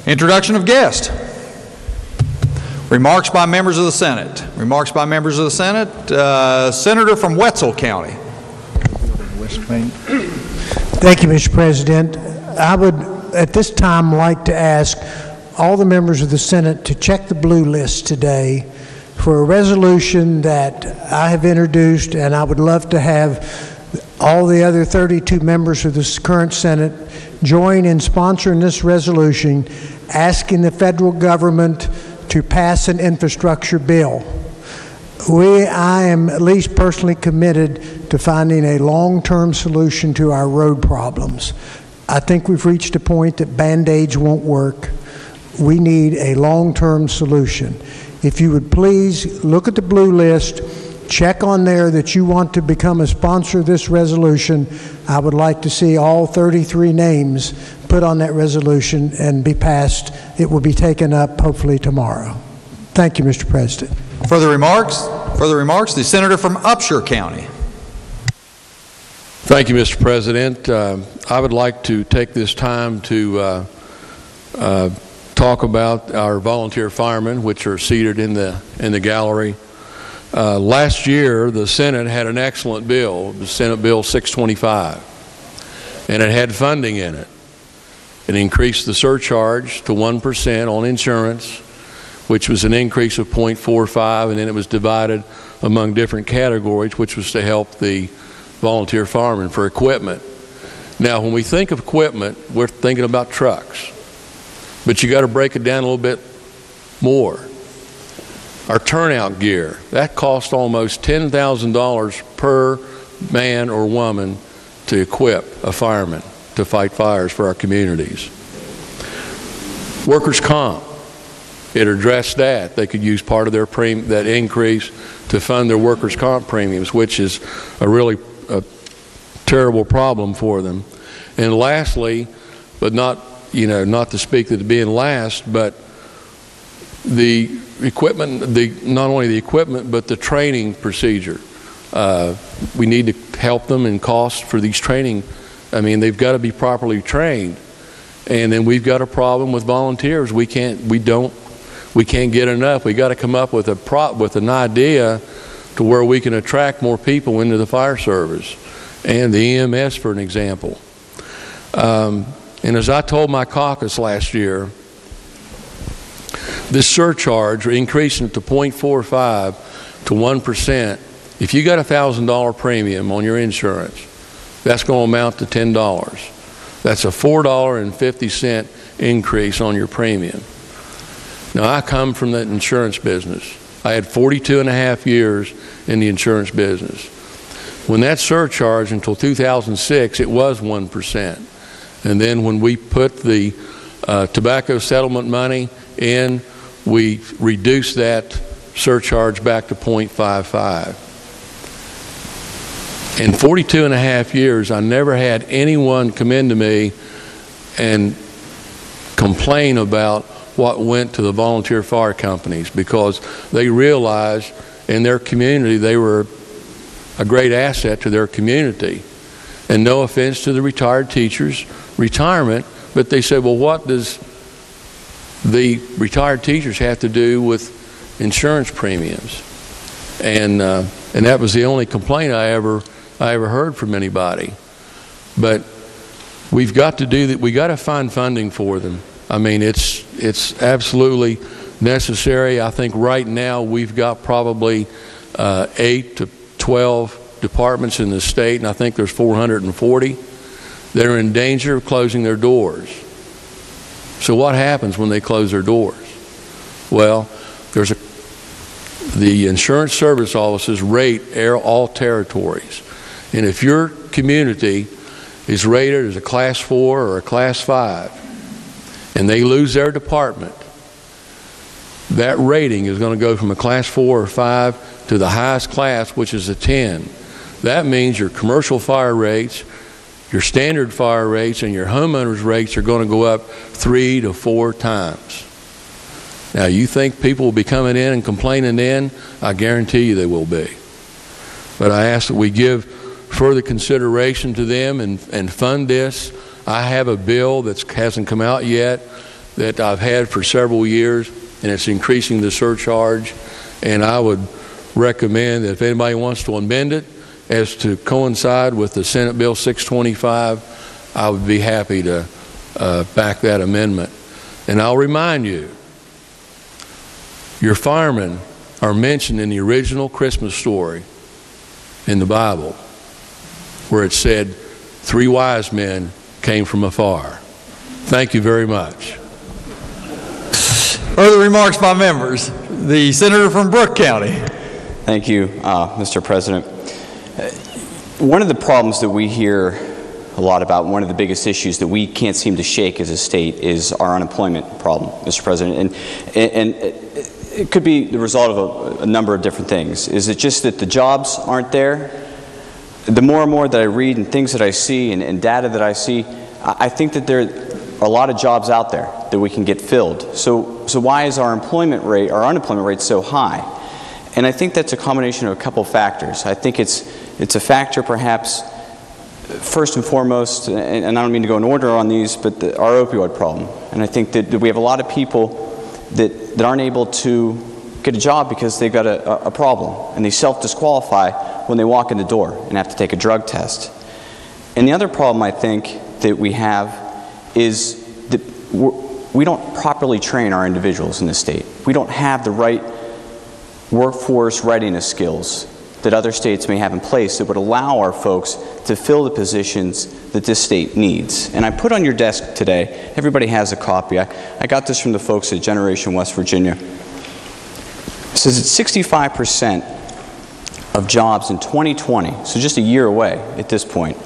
[SPEAKER 2] Introduction of guest. Remarks by members of the Senate. Remarks by members of the Senate. Senator from Wetzel County.
[SPEAKER 10] Thank you, Mr. President. I would, at this time, like to ask all the members of the Senate to check the blue list today for a resolution that I have introduced, and I would love to have all the other 32 members of this current Senate join in sponsoring this resolution, asking the federal government to pass an infrastructure bill. I am at least personally committed to finding a long-term solution to our road problems. I think we've reached a point that Band-Aids won't work. We need a long-term solution. If you would please look at the blue list, check on there that you want to become a sponsor of this resolution. I would like to see all 33 names put on that resolution and be passed. It will be taken up hopefully tomorrow. Thank you, Mr. President.
[SPEAKER 2] Further remarks? Further remarks? The senator from Upshur County.
[SPEAKER 11] Thank you, Mr. President. I would like to take this time to talk about our volunteer firemen, which are seated in the gallery. Last year, the Senate had an excellent bill, the Senate Bill 625, and it had funding in it. It increased the surcharge to 1% on insurance, which was an increase of 0.45, and then it was divided among different categories, which was to help the volunteer firemen for equipment. Now, when we think of equipment, we're thinking about trucks, but you got to break it down a little bit more. Our turnout gear, that costs almost $10,000 per man or woman to equip a fireman to fight fires for our communities. Workers' comp, it addressed that. They could use part of their that increase to fund their workers' comp premiums, which is a really terrible problem for them. And lastly, but not to speak that being last, but the equipment, not only the equipment, but the training procedure. We need to help them in cost for these training. I mean, they've got to be properly trained. And then we've got a problem with volunteers. We can't get enough. We got to come up with an idea to where we can attract more people into the fire service and the EMS, for an example. And as I told my caucus last year, this surcharge, or increasing it to 0.45 to 1%, if you got a $1,000 premium on your insurance, that's going to amount to $10. That's a $4.50 increase on your premium. Now, I come from the insurance business. I had 42 and a half years in the insurance business. When that surcharge, until 2006, it was 1%. And then when we put the tobacco settlement money in, we reduced that surcharge back to 0.55. In 42 and a half years, I never had anyone come into me and complain about what went to the volunteer fire companies, because they realized in their community they were a great asset to their community. And no offense to the retired teachers' retirement, but they said, well, what does the retired teachers have to do with insurance premiums? And that was the only complaint I ever heard from anybody. But we've got to do that. We got to find funding for them. I mean, it's absolutely necessary. I think right now we've got probably 8 to 12 departments in the state, and I think there's 440 that are in danger of closing their doors. So what happens when they close their doors? Well, the insurance service offices rate all territories. And if your community is rated as a Class 4 or a Class 5, and they lose their department, that rating is going to go from a Class 4 or 5 to the highest class, which is a 10. That means your commercial fire rates, your standard fire rates, and your homeowners rates are going to go up 3 to 4 times. Now, you think people will be coming in and complaining then? I guarantee you they will be. But I ask that we give further consideration to them and fund this. I have a bill that hasn't come out yet that I've had for several years, and it's increasing the surcharge. And I would recommend that if anybody wants to amend it as to coincide with the Senate Bill 625, I would be happy to back that amendment. And I'll remind you, your firemen are mentioned in the original Christmas story in the Bible, where it said 3 wise men came from afar. Thank you very much.
[SPEAKER 2] Further remarks by members. The senator from Brooke County.
[SPEAKER 12] Thank you, Mr. President. One of the problems that we hear a lot about, one of the biggest issues that we can't seem to shake as a state, is our unemployment problem, Mr. President. And it could be the result of a number of different things. Is it just that the jobs aren't there? The more and more that I read and things that I see and data that I see, I think that there are a lot of jobs out there that we can get filled. So why is our unemployment rate so high? And I think that's a combination of a couple of factors. I think it's a factor perhaps first and foremost, and I don't mean to go in order on these, but our opioid problem. And I think that we have a lot of people that aren't able to get a job because they've got a problem, and they self-disqualify when they walk in the door and have to take a drug test. And the other problem I think that we have is that we don't properly train our individuals in this state. We don't have the right workforce readiness skills that other states may have in place that would allow our folks to fill the positions that this state needs. And I put on your desk today, everybody has a copy. I got this from the folks at Generation West Virginia. It says that 65% of jobs in 2020, so just a year away at this point,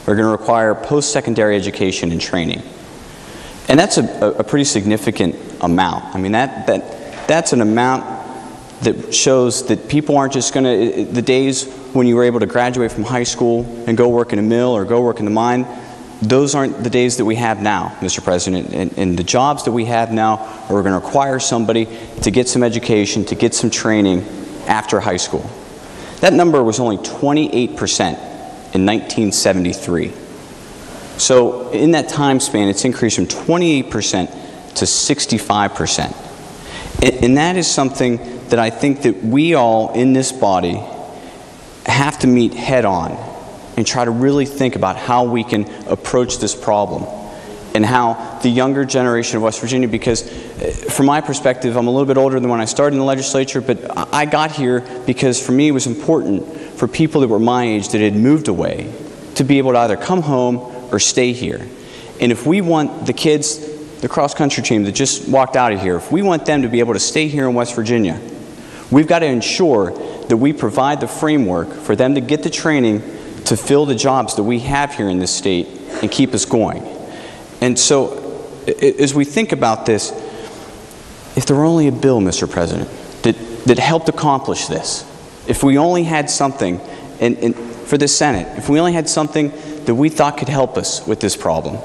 [SPEAKER 12] are going to require post-secondary education and training. And that's a pretty significant amount. I mean, that's an amount that shows that people aren't just going to, the days when you were able to graduate from high school and go work in a mill or go work in the mine, those aren't the days that we have now, Mr. President. And the jobs that we have now are going to require somebody to get some education, to get some training after high school. That number was only 28% in 1973. So in that time span, it's increased from 28% to 65%. And that is something that I think that we all in this body have to meet head on and try to really think about how we can approach this problem, and how the younger generation of West Virginia, because from my perspective, I'm a little bit older than when I started in the legislature, but I got here because for me it was important for people that were my age that had moved away to be able to either come home or stay here. And if we want the kids, the cross-country team that just walked out of here, if we want them to be able to stay here in West Virginia, we've got to ensure that we provide the framework for them to get the training to fill the jobs that we have here in this state and keep us going. And so, as we think about this, if there were only a bill, Mr. President, that helped accomplish this, if we only had something, and for the Senate, if we only had something that we thought could help us with this problem,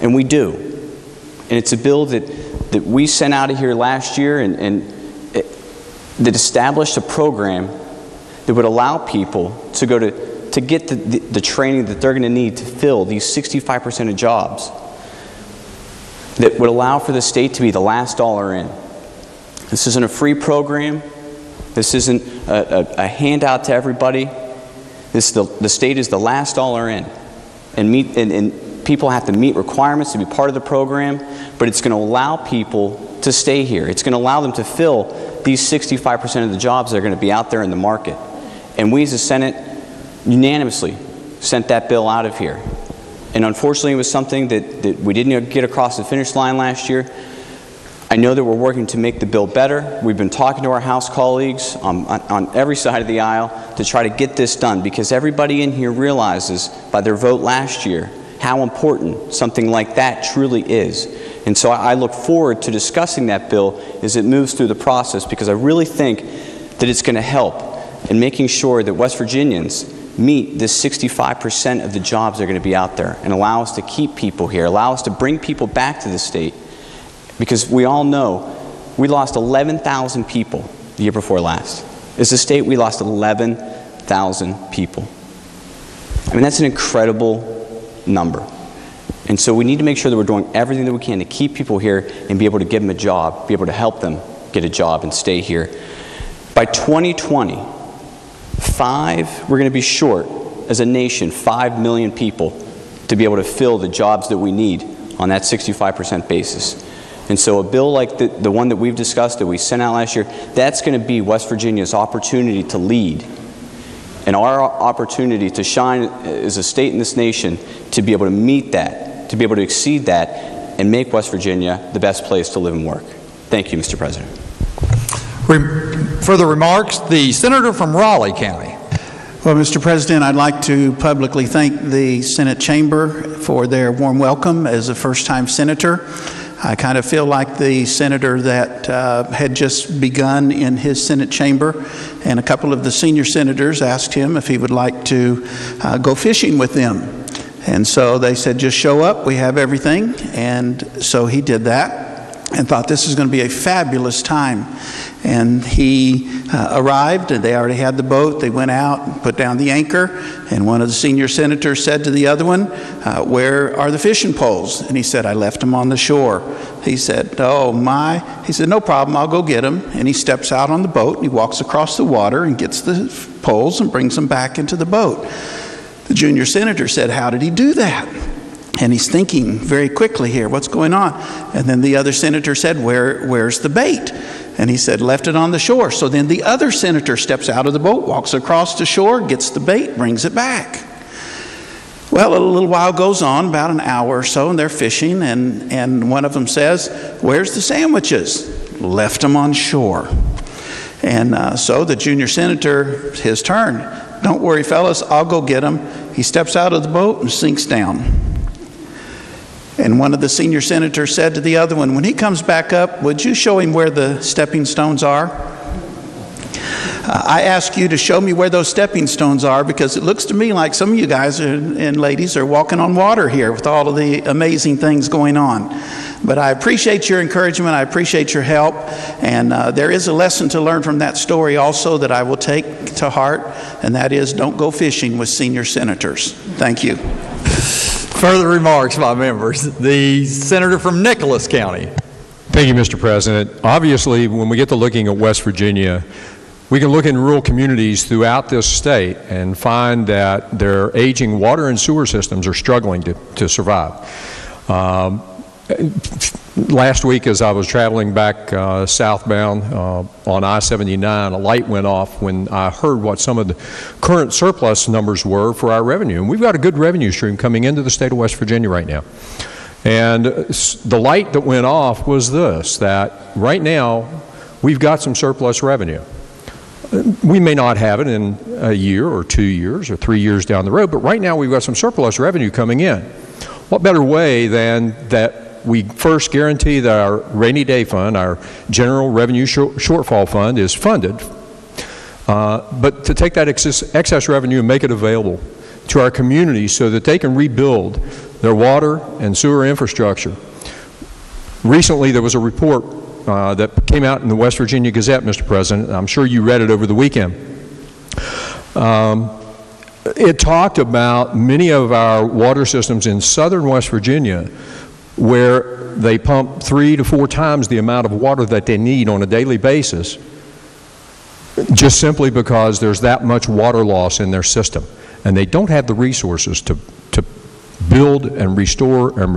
[SPEAKER 12] and we do, and it's a bill that we sent out of here last year that established a program that would allow people to go to get the training that they're going to need to fill these 65% of jobs, that would allow for the state to be the last dollar in. This isn't a free program. This isn't a handout to everybody. The state is the last dollar in. and people have to meet requirements to be part of the program, but it's going to allow people to stay here. It's going to allow them to fill these 65% of the jobs that are going to be out there in the market. And we as a Senate unanimously sent that bill out of here. And unfortunately, it was something that we didn't get across the finish line last year. I know that we're working to make the bill better. We've been talking to our House colleagues on every side of the aisle to try to get this done, because everybody in here realizes by their vote last year how important something like that truly is. And so I look forward to discussing that bill as it moves through the process, because I really think that it's going to help in making sure that West Virginians meet this 65% of the jobs that are going to be out there and allow us to keep people here, allow us to bring people back to the state. Because we all know we lost 11,000 people the year before last. As a state, we lost 11,000 people. I mean, that's an incredible number. And so we need to make sure that we're doing everything that we can to keep people here and be able to give them a job, be able to help them get a job and stay here. By 2020, we're going to be short, as a nation, 5 million people to be able to fill the jobs that we need on that 65% basis. And so a bill like the one that we've discussed, that we sent out last year, that's going to be West Virginia's opportunity to lead, and our opportunity to shine as a state in this nation to be able to meet that, to be able to exceed that, and make West Virginia the best place to live and work. Thank you, Mr. President.
[SPEAKER 2] Further remarks, the senator from Raleigh County.
[SPEAKER 13] Well, Mr. President, I'd like to publicly thank the Senate chamber for their warm welcome as a first-time senator. I kind of feel like the senator that had just begun in his Senate chamber, and a couple of the senior senators asked him if he would like to go fishing with them. And so they said, just show up, we have everything. And so he did that and thought this is going to be a fabulous time. And he arrived, and they already had the boat. They went out and put down the anchor, and one of the senior senators said to the other one, where are the fishing poles? And he said, I left them on the shore. He said, oh my. He said, no problem, I'll go get them. And he steps out on the boat, and he walks across the water and gets the poles and brings them back into the boat. The junior senator said, how did he do that? And he's thinking very quickly here, what's going on? And then the other senator said, where's the bait? And he said, left it on the shore. So then the other senator steps out of the boat, walks across the shore, gets the bait, brings it back. Well, a little while goes on, about an hour or so, and they're fishing, and one of them says, where's the sandwiches? Left them on shore. And so the junior senator, his turn. Don't worry, fellas, I'll go get them. He steps out of the boat and sinks down. And one of the senior senators said to the other one, when he comes back up, would you show him where the stepping stones are? I ask you to show me where those stepping stones are, because it looks to me like some of you guys and ladies are walking on water here with all of the amazing things going on. But I appreciate your encouragement. I appreciate your help. And there is a lesson to learn from that story also that I will take to heart, and that is don't go fishing with senior senators. Thank you.
[SPEAKER 2] Further remarks by members. The senator from Nicholas County.
[SPEAKER 15] Thank you, Mr. President. Obviously, when we get to looking at West Virginia, we can look in rural communities throughout this state and find that their aging water and sewer systems are struggling to survive. Last week, as I was traveling back southbound on I-79, a light went off when I heard what some of the current surplus numbers were for our revenue. And we've got a good revenue stream coming into the state of West Virginia right now. And the light that went off was this, that right now we've got some surplus revenue. We may not have it in a year or 2 years or 3 years down the road, but right now we've got some surplus revenue coming in. What better way than that we first guarantee that our rainy day fund, our general revenue shortfall fund, is funded, but to take that excess revenue and make it available to our communities so that they can rebuild their water and sewer infrastructure. Recently, there was a report that came out in the West Virginia Gazette, Mr. President. I'm sure you read it over the weekend. It talked about many of our water systems in southern West Virginia where they pump 3 to 4 times the amount of water that they need on a daily basis, just simply because there's that much water loss in their system. And they don't have the resources to build and restore and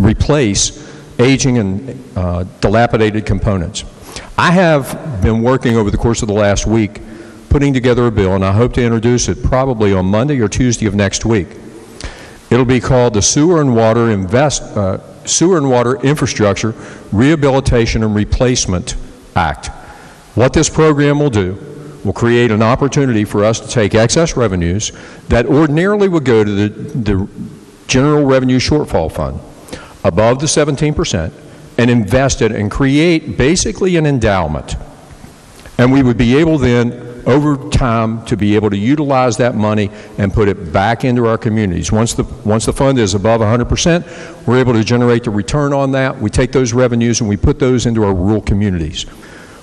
[SPEAKER 15] replace aging and dilapidated components. I have been working over the course of the last week putting together a bill, and I hope to introduce it probably on Monday or Tuesday of next week. It'll be called the Sewer and Water Infrastructure Rehabilitation and Replacement Act. What this program will do will create an opportunity for us to take excess revenues that ordinarily would go to the General Revenue Shortfall Fund above the 17% and invest it and create basically an endowment. And we would be able then over time to be able to utilize that money and put it back into our communities. Once the fund is above 100%, we're able to generate the return on that. We take those revenues and we put those into our rural communities.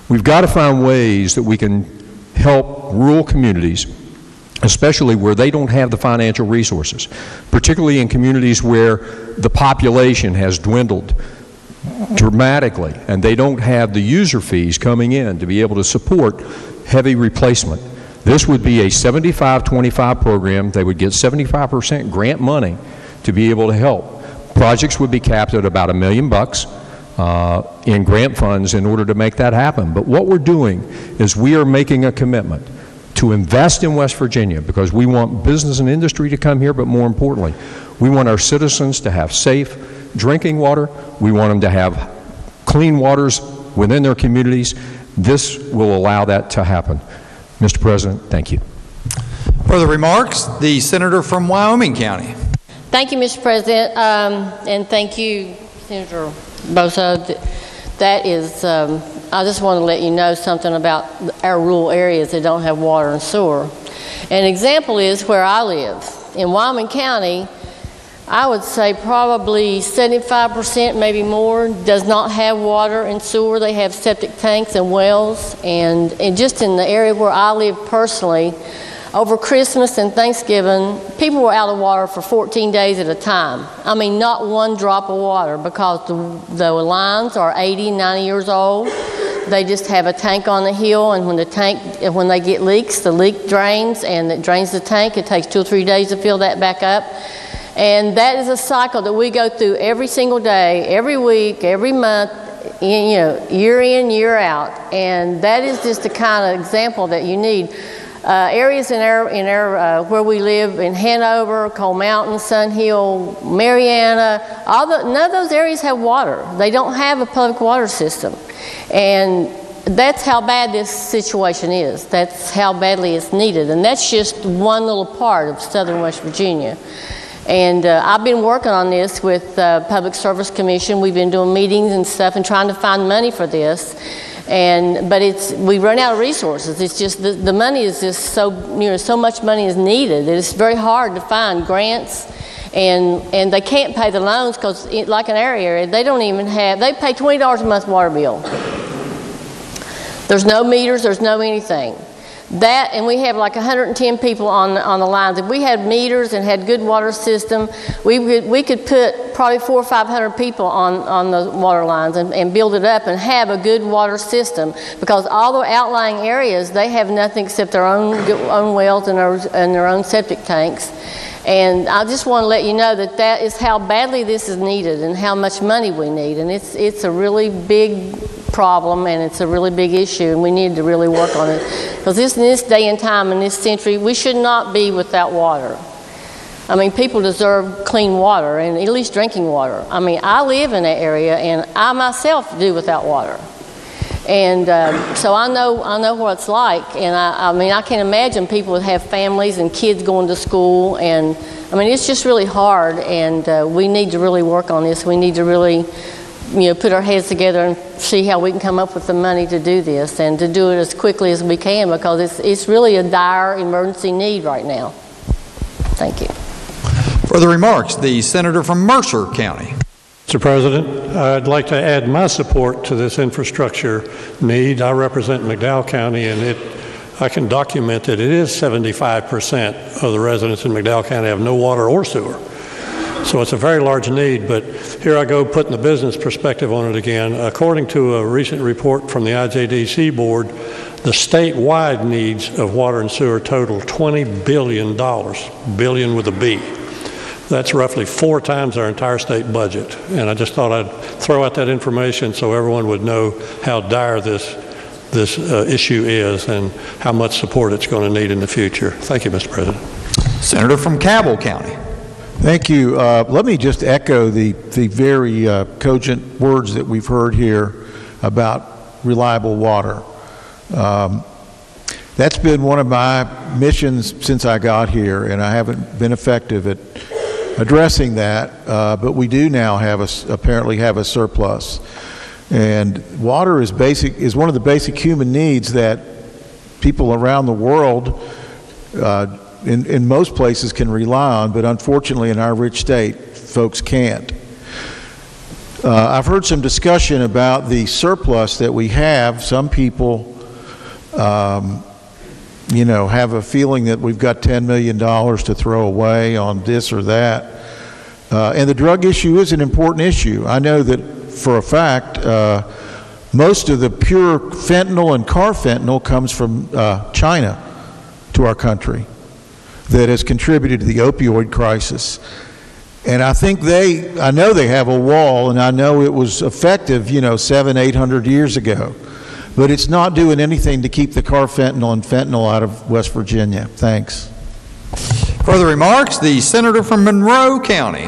[SPEAKER 15] We've got to find ways that we can help rural communities, especially where they don't have the financial resources, particularly in communities where the population has dwindled dramatically and they don't have the user fees coming in to be able to support heavy replacement. This would be a 75-25 program. They would get 75% grant money to be able to help. Projects would be capped at about $1 million in grant funds in order to make that happen. But what we're doing is we are making a commitment to invest in West Virginia because we want business and industry to come here, but more importantly, we want our citizens to have safe drinking water. We want them to have clean waters within their communities. This will allow that to happen. Mr. President, thank you.
[SPEAKER 2] Further remarks, the senator from Wyoming County.
[SPEAKER 14] Thank you, Mr. President, and thank you, Senator Bozo. That is, I just want to let you know something about our rural areas that don't have water and sewer. An example is where I live. In Wyoming County, I would say probably 75%, maybe more, does not have water and sewer. They have septic tanks and wells. And just in the area where I live personally, over Christmas and Thanksgiving, people were out of water for 14 days at a time. I mean, not one drop of water because the lines are 80, 90 years old. They just have a tank on the hill, and when they get leaks, the leak drains and it drains the tank. It takes 2 or 3 days to fill that back up. And that is a cycle that we go through every single day, every week, every month, year in, year out. And that is just the kind of example that you need. Areas in our where we live in Hanover, Coal Mountain, Sun Hill, Mariana, none of those areas have water. They don't have a public water system. And that's how bad this situation is. That's how badly it's needed. And that's just one little part of southern West Virginia. And I've been working on this with Public Service Commission. We've been doing meetings and stuff and trying to find money for this. But we run out of resources. It's just the money is just so much money is needed. It's very hard to find grants, and they can't pay the loans because, like in our area, they don't even have. They pay $20 a month water bill. There's no meters. There's no anything. That, and we have like 110 people on the lines. If we had meters and had good water system, we could put probably 400 or 500 people on the water lines and build it up and have a good water system. Because all the outlying areas, they have nothing except their own wells and their own septic tanks. And I just want to let you know that is how badly this is needed and how much money we need. And it's a really big problem, and it's a really big issue, and we need to really work on it. Because in this day and time, in this century, we should not be without water. I mean, people deserve clean water, and at least drinking water. I mean, I live in that area, and I myself do without water. And so I know what it's like, and I mean, I can imagine people that have families and kids going to school, and I mean, it's just really hard, and we need to really work on this. We need to really put our heads together and see how we can come up with the money to do this and to do it as quickly as we can, because it's really a dire emergency need right now. Thank you.
[SPEAKER 2] Further remarks, the senator from Mercer County.
[SPEAKER 16] Mr. President, I'd like to add my support to this infrastructure need. I represent McDowell County, and I can document that it is 75% of the residents in McDowell County have no water or sewer. So it's a very large need, but here I go putting the business perspective on it again. According to a recent report from the IJDC board, the statewide needs of water and sewer total $20 billion, billion with a B. That's roughly 4 times our entire state budget. And I just thought I'd throw out that information so everyone would know how dire this issue is and how much support it's going to need in the future. Thank you, Mr. President.
[SPEAKER 2] Senator from Cabell County.
[SPEAKER 18] Thank you. Let me just echo the very cogent words that we've heard here about reliable water. That's been one of my missions since I got here, and I haven't been effective at addressing that, but we do now apparently have a surplus. And water is one of the basic human needs that people around the world in most places can rely on, but unfortunately in our rich state, folks can't. I've heard some discussion about the surplus that we have. Some people, have a feeling that we've got $10 million to throw away on this or that. And the drug issue is an important issue. I know that for a fact, most of the pure fentanyl and carfentanil comes from China to our country that has contributed to the opioid crisis. And I think I know they have a wall, and I know it was effective, 700-800 years ago. But it's not doing anything to keep the carfentanil and fentanyl out of West Virginia. Thanks.
[SPEAKER 2] Further remarks, the senator from Monroe County.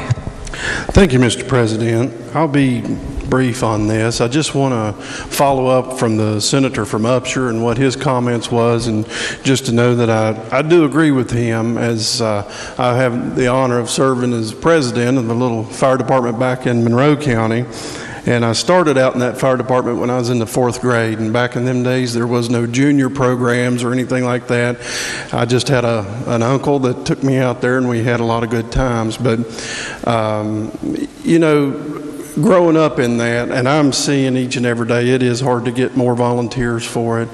[SPEAKER 19] Thank you, Mr. President. I'll be brief on this. I just want to follow up from the senator from Upshur and what his comments was, and just to know that I do agree with him, as I have the honor of serving as president of the little fire department back in Monroe County. And I started out in that fire department when I was in the 4th grade, and back in them days there was no junior programs or anything like that. I just had an uncle that took me out there, and we had a lot of good times. But growing up in that, and I'm seeing each and every day, it is hard to get more volunteers for it.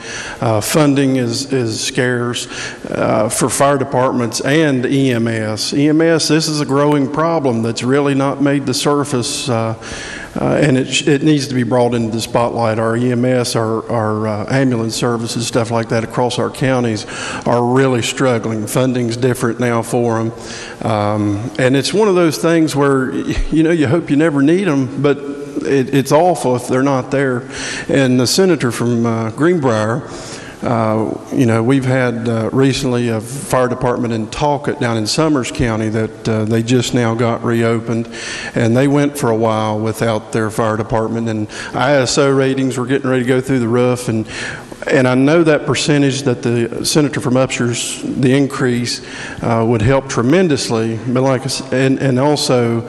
[SPEAKER 19] Funding is scarce for fire departments and EMS. EMS, this is a growing problem that's really not made the surface, and it needs to be brought into the spotlight. Our EMS, our ambulance services, stuff like that across our counties are really struggling. Funding's different now for them. And it's one of those things where, you hope you never need them, but it's awful if they're not there. And the senator from Greenbrier, we've had recently a fire department in Talcott down in Summers County that they just now got reopened, and they went for a while without their fire department, and ISO ratings were getting ready to go through the roof, and I know that percentage that the senator from Upshur's, the increase would help tremendously, but and also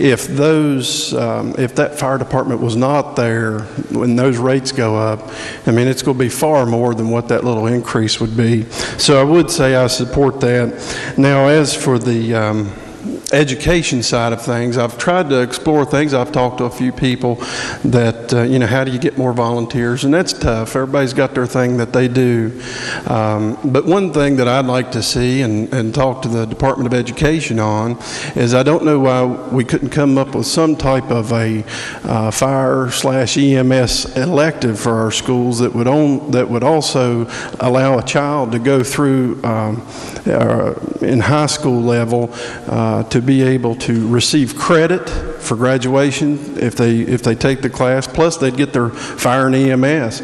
[SPEAKER 19] if that fire department was not there when those rates go up, I mean, it's going to be far more than what that little increase would be. So I would say I support that. Now, as for the education side of things, I've tried to explore things. I've talked to a few people that, how do you get more volunteers? And that's tough. Everybody's got their thing that they do. But one thing that I'd like to see and talk to the Department of Education on is I don't know why we couldn't come up with some type of a fire/EMS elective for our schools that would also allow a child to go through in high school level to be able to receive credit for graduation if they take the class, plus they'd get their fire and EMS.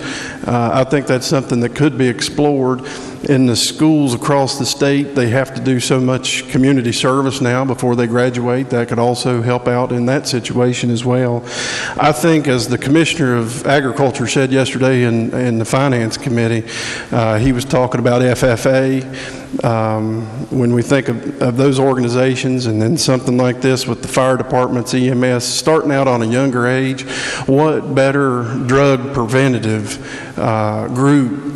[SPEAKER 19] I think that's something that could be explored. In the schools across the state, they have to do so much community service now before they graduate. That could also help out in that situation as well. I think, as the Commissioner of Agriculture said yesterday in the Finance Committee, he was talking about FFA. When we think of those organizations, and then something like this with the fire departments, EMS, starting out on a younger age, what better drug preventative group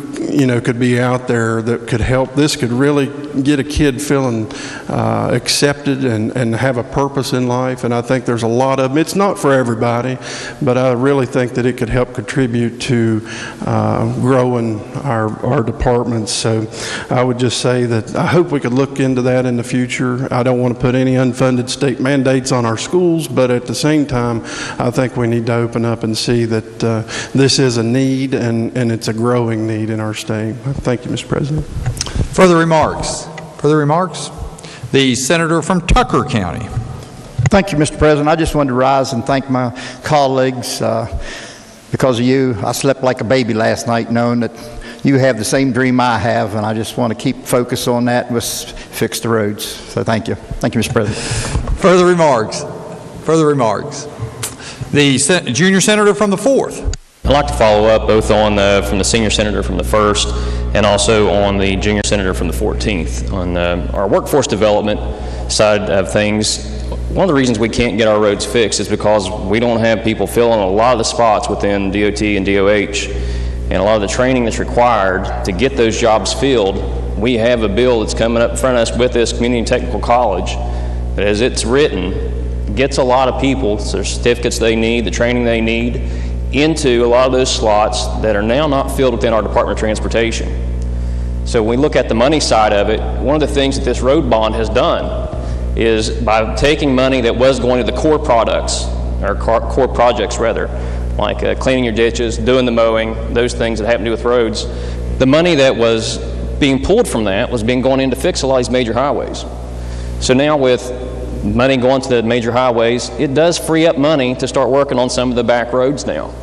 [SPEAKER 19] could be out there that could help? This could really get a kid feeling accepted and have a purpose in life, and I think there's a lot of them. It's not for everybody, but I really think that it could help contribute to growing our departments. So I would just say that I hope we could look into that in the future. I don't want to put any unfunded state mandates on our schools, but at the same time, I think we need to open up and see that this is a need, and it's a growing need in our state. Thank you, Mr. President.
[SPEAKER 2] Further remarks? Further remarks? The senator from Tucker County.
[SPEAKER 3] Thank you, Mr. President. I just wanted to rise and thank my colleagues. Because of you, I slept like a baby last night knowing that you have the same dream I have, and I just want to keep focus on that and fix the roads. So thank you. Thank you, Mr. President.
[SPEAKER 2] Further remarks? Further remarks? The junior senator from the 4th.
[SPEAKER 20] I'd like to follow up both on from the senior senator from the 1st and also on the junior senator from the 14th. On our workforce development side of things, one of the reasons we can't get our roads fixed is because we don't have people filling a lot of the spots within DOT and DOH, and a lot of the training that's required to get those jobs filled. We have a bill that's coming up in front of us with this community and technical college that, as it's written, gets a lot of people the certificates they need, the training they need, into a lot of those slots that are now not filled within our Department of Transportation. So when we look at the money side of it, one of the things that this road bond has done is by taking money that was going to the core products, or core projects rather, like cleaning your ditches, doing the mowing, those things that have to do with roads, the money that was being pulled from that was being going in to fix a lot of these major highways. So now with money going to the major highways, it does free up money to start working on some of the back roads now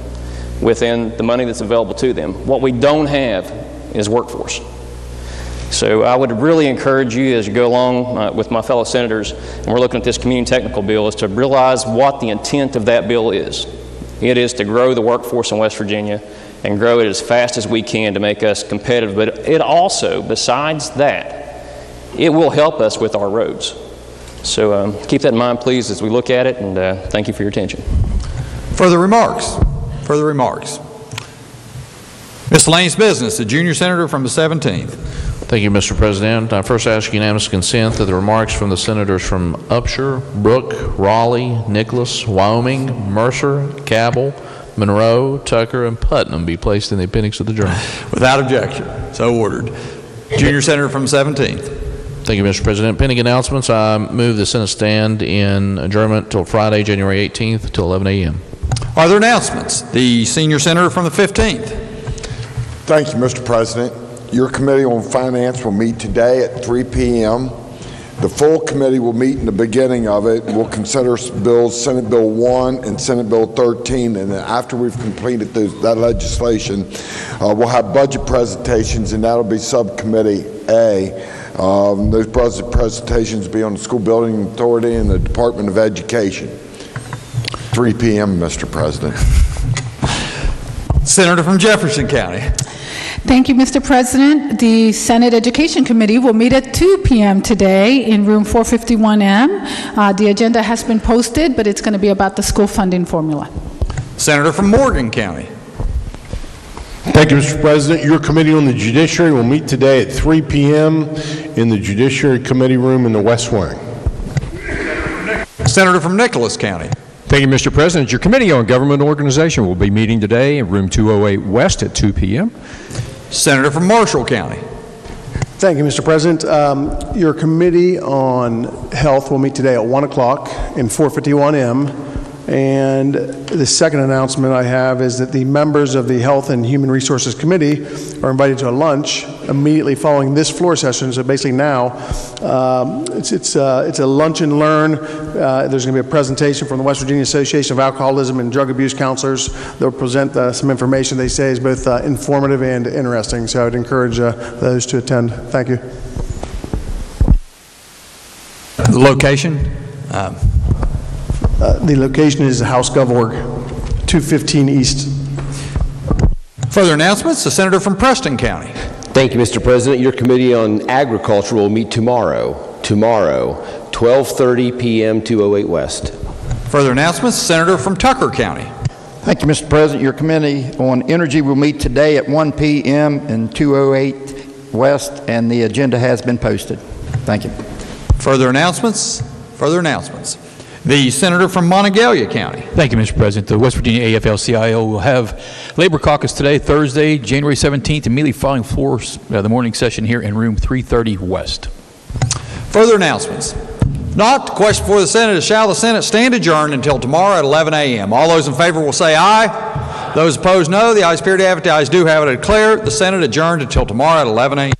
[SPEAKER 20] within the money that's available to them. What we don't have is workforce. So I would really encourage you as you go along with my fellow senators, and we're looking at this community technical bill, is to realize what the intent of that bill is. It is to grow the workforce in West Virginia and grow it as fast as we can to make us competitive. But it also, besides that, it will help us with our roads. So keep that in mind, please, as we look at it, and thank you for your attention.
[SPEAKER 2] Further remarks? Further remarks? Miscellaneous business, the junior senator from the 17th.
[SPEAKER 9] Thank you, Mr. President. I first ask unanimous consent that the remarks from the senators from Upshur, Brooke, Raleigh, Nicholas, Wyoming, Mercer, Cabell, Monroe, Tucker, and Putnam be placed in the appendix of the journal.
[SPEAKER 2] Without objection. So ordered. Junior senator from 17th.
[SPEAKER 9] Thank you, Mr. President. Pending announcements, I move the Senate stand in adjournment till Friday, January 18th, till 11 a.m.
[SPEAKER 2] Are there announcements? The senior senator from the 15th.
[SPEAKER 21] Thank you, Mr. President. Your Committee on Finance will meet today at 3 p.m. The full committee will meet in the beginning of it. We'll consider bills, Senate Bill 1 and Senate Bill 13, and then after we've completed that legislation, we'll have budget presentations, and that'll be Subcommittee A. Those budget presentations will be on the School Building Authority and the Department of Education. 3 p.m., Mr. President.
[SPEAKER 2] Senator from Jefferson County.
[SPEAKER 17] Thank you, Mr. President. The Senate Education Committee will meet at 2 p.m. today in room 451M. The agenda has been posted, but it's going to be about the school funding formula.
[SPEAKER 2] Senator from Morgan County.
[SPEAKER 29] Thank you, Mr. President. Your Committee on the Judiciary will meet today at 3 p.m. in the Judiciary Committee room in the West Wing.
[SPEAKER 2] Senator from Nicholas County.
[SPEAKER 15] Thank you, Mr. President. Your Committee on Government Organization will be meeting today in room 208 West at 2 p.m.
[SPEAKER 2] Senator from Marshall County.
[SPEAKER 5] Thank you, Mr. President. Your Committee on Health will meet today at 1 o'clock in 451M. And the second announcement I have is that the members of the Health and Human Resources Committee are invited to a lunch immediately following this floor session. So basically now, it's a lunch and learn. There's going to be a presentation from the West Virginia Association of Alcoholism and Drug Abuse Counselors. They'll present some information they say is both informative and interesting. So I would encourage those to attend. Thank you.
[SPEAKER 2] The location?
[SPEAKER 5] The location is House Gov Org, 215 East.
[SPEAKER 2] Further announcements? The senator from Preston County.
[SPEAKER 22] Thank you, Mr. President. Your Committee on Agriculture will meet tomorrow, 12:30 p.m. 208 West.
[SPEAKER 2] Further announcements? The senator from Tucker County.
[SPEAKER 3] Thank you, Mr. President. Your Committee on Energy will meet today at 1 p.m. in 208 West, and the agenda has been posted. Thank you.
[SPEAKER 2] Further announcements? Further announcements. The senator from Monongalia County.
[SPEAKER 23] Thank you, Mr. President. The West Virginia AFL-CIO will have Labor Caucus today, Thursday, January 17th, immediately following the morning session here in room 330 West.
[SPEAKER 2] Further announcements. Not the question for the Senate is, shall the Senate stand adjourned until tomorrow at 11 a.m.? All those in favor will say aye. Those opposed, no. The ayes appear to have it. The ayes do have it. I declare the Senate adjourned until tomorrow at 11 a.m.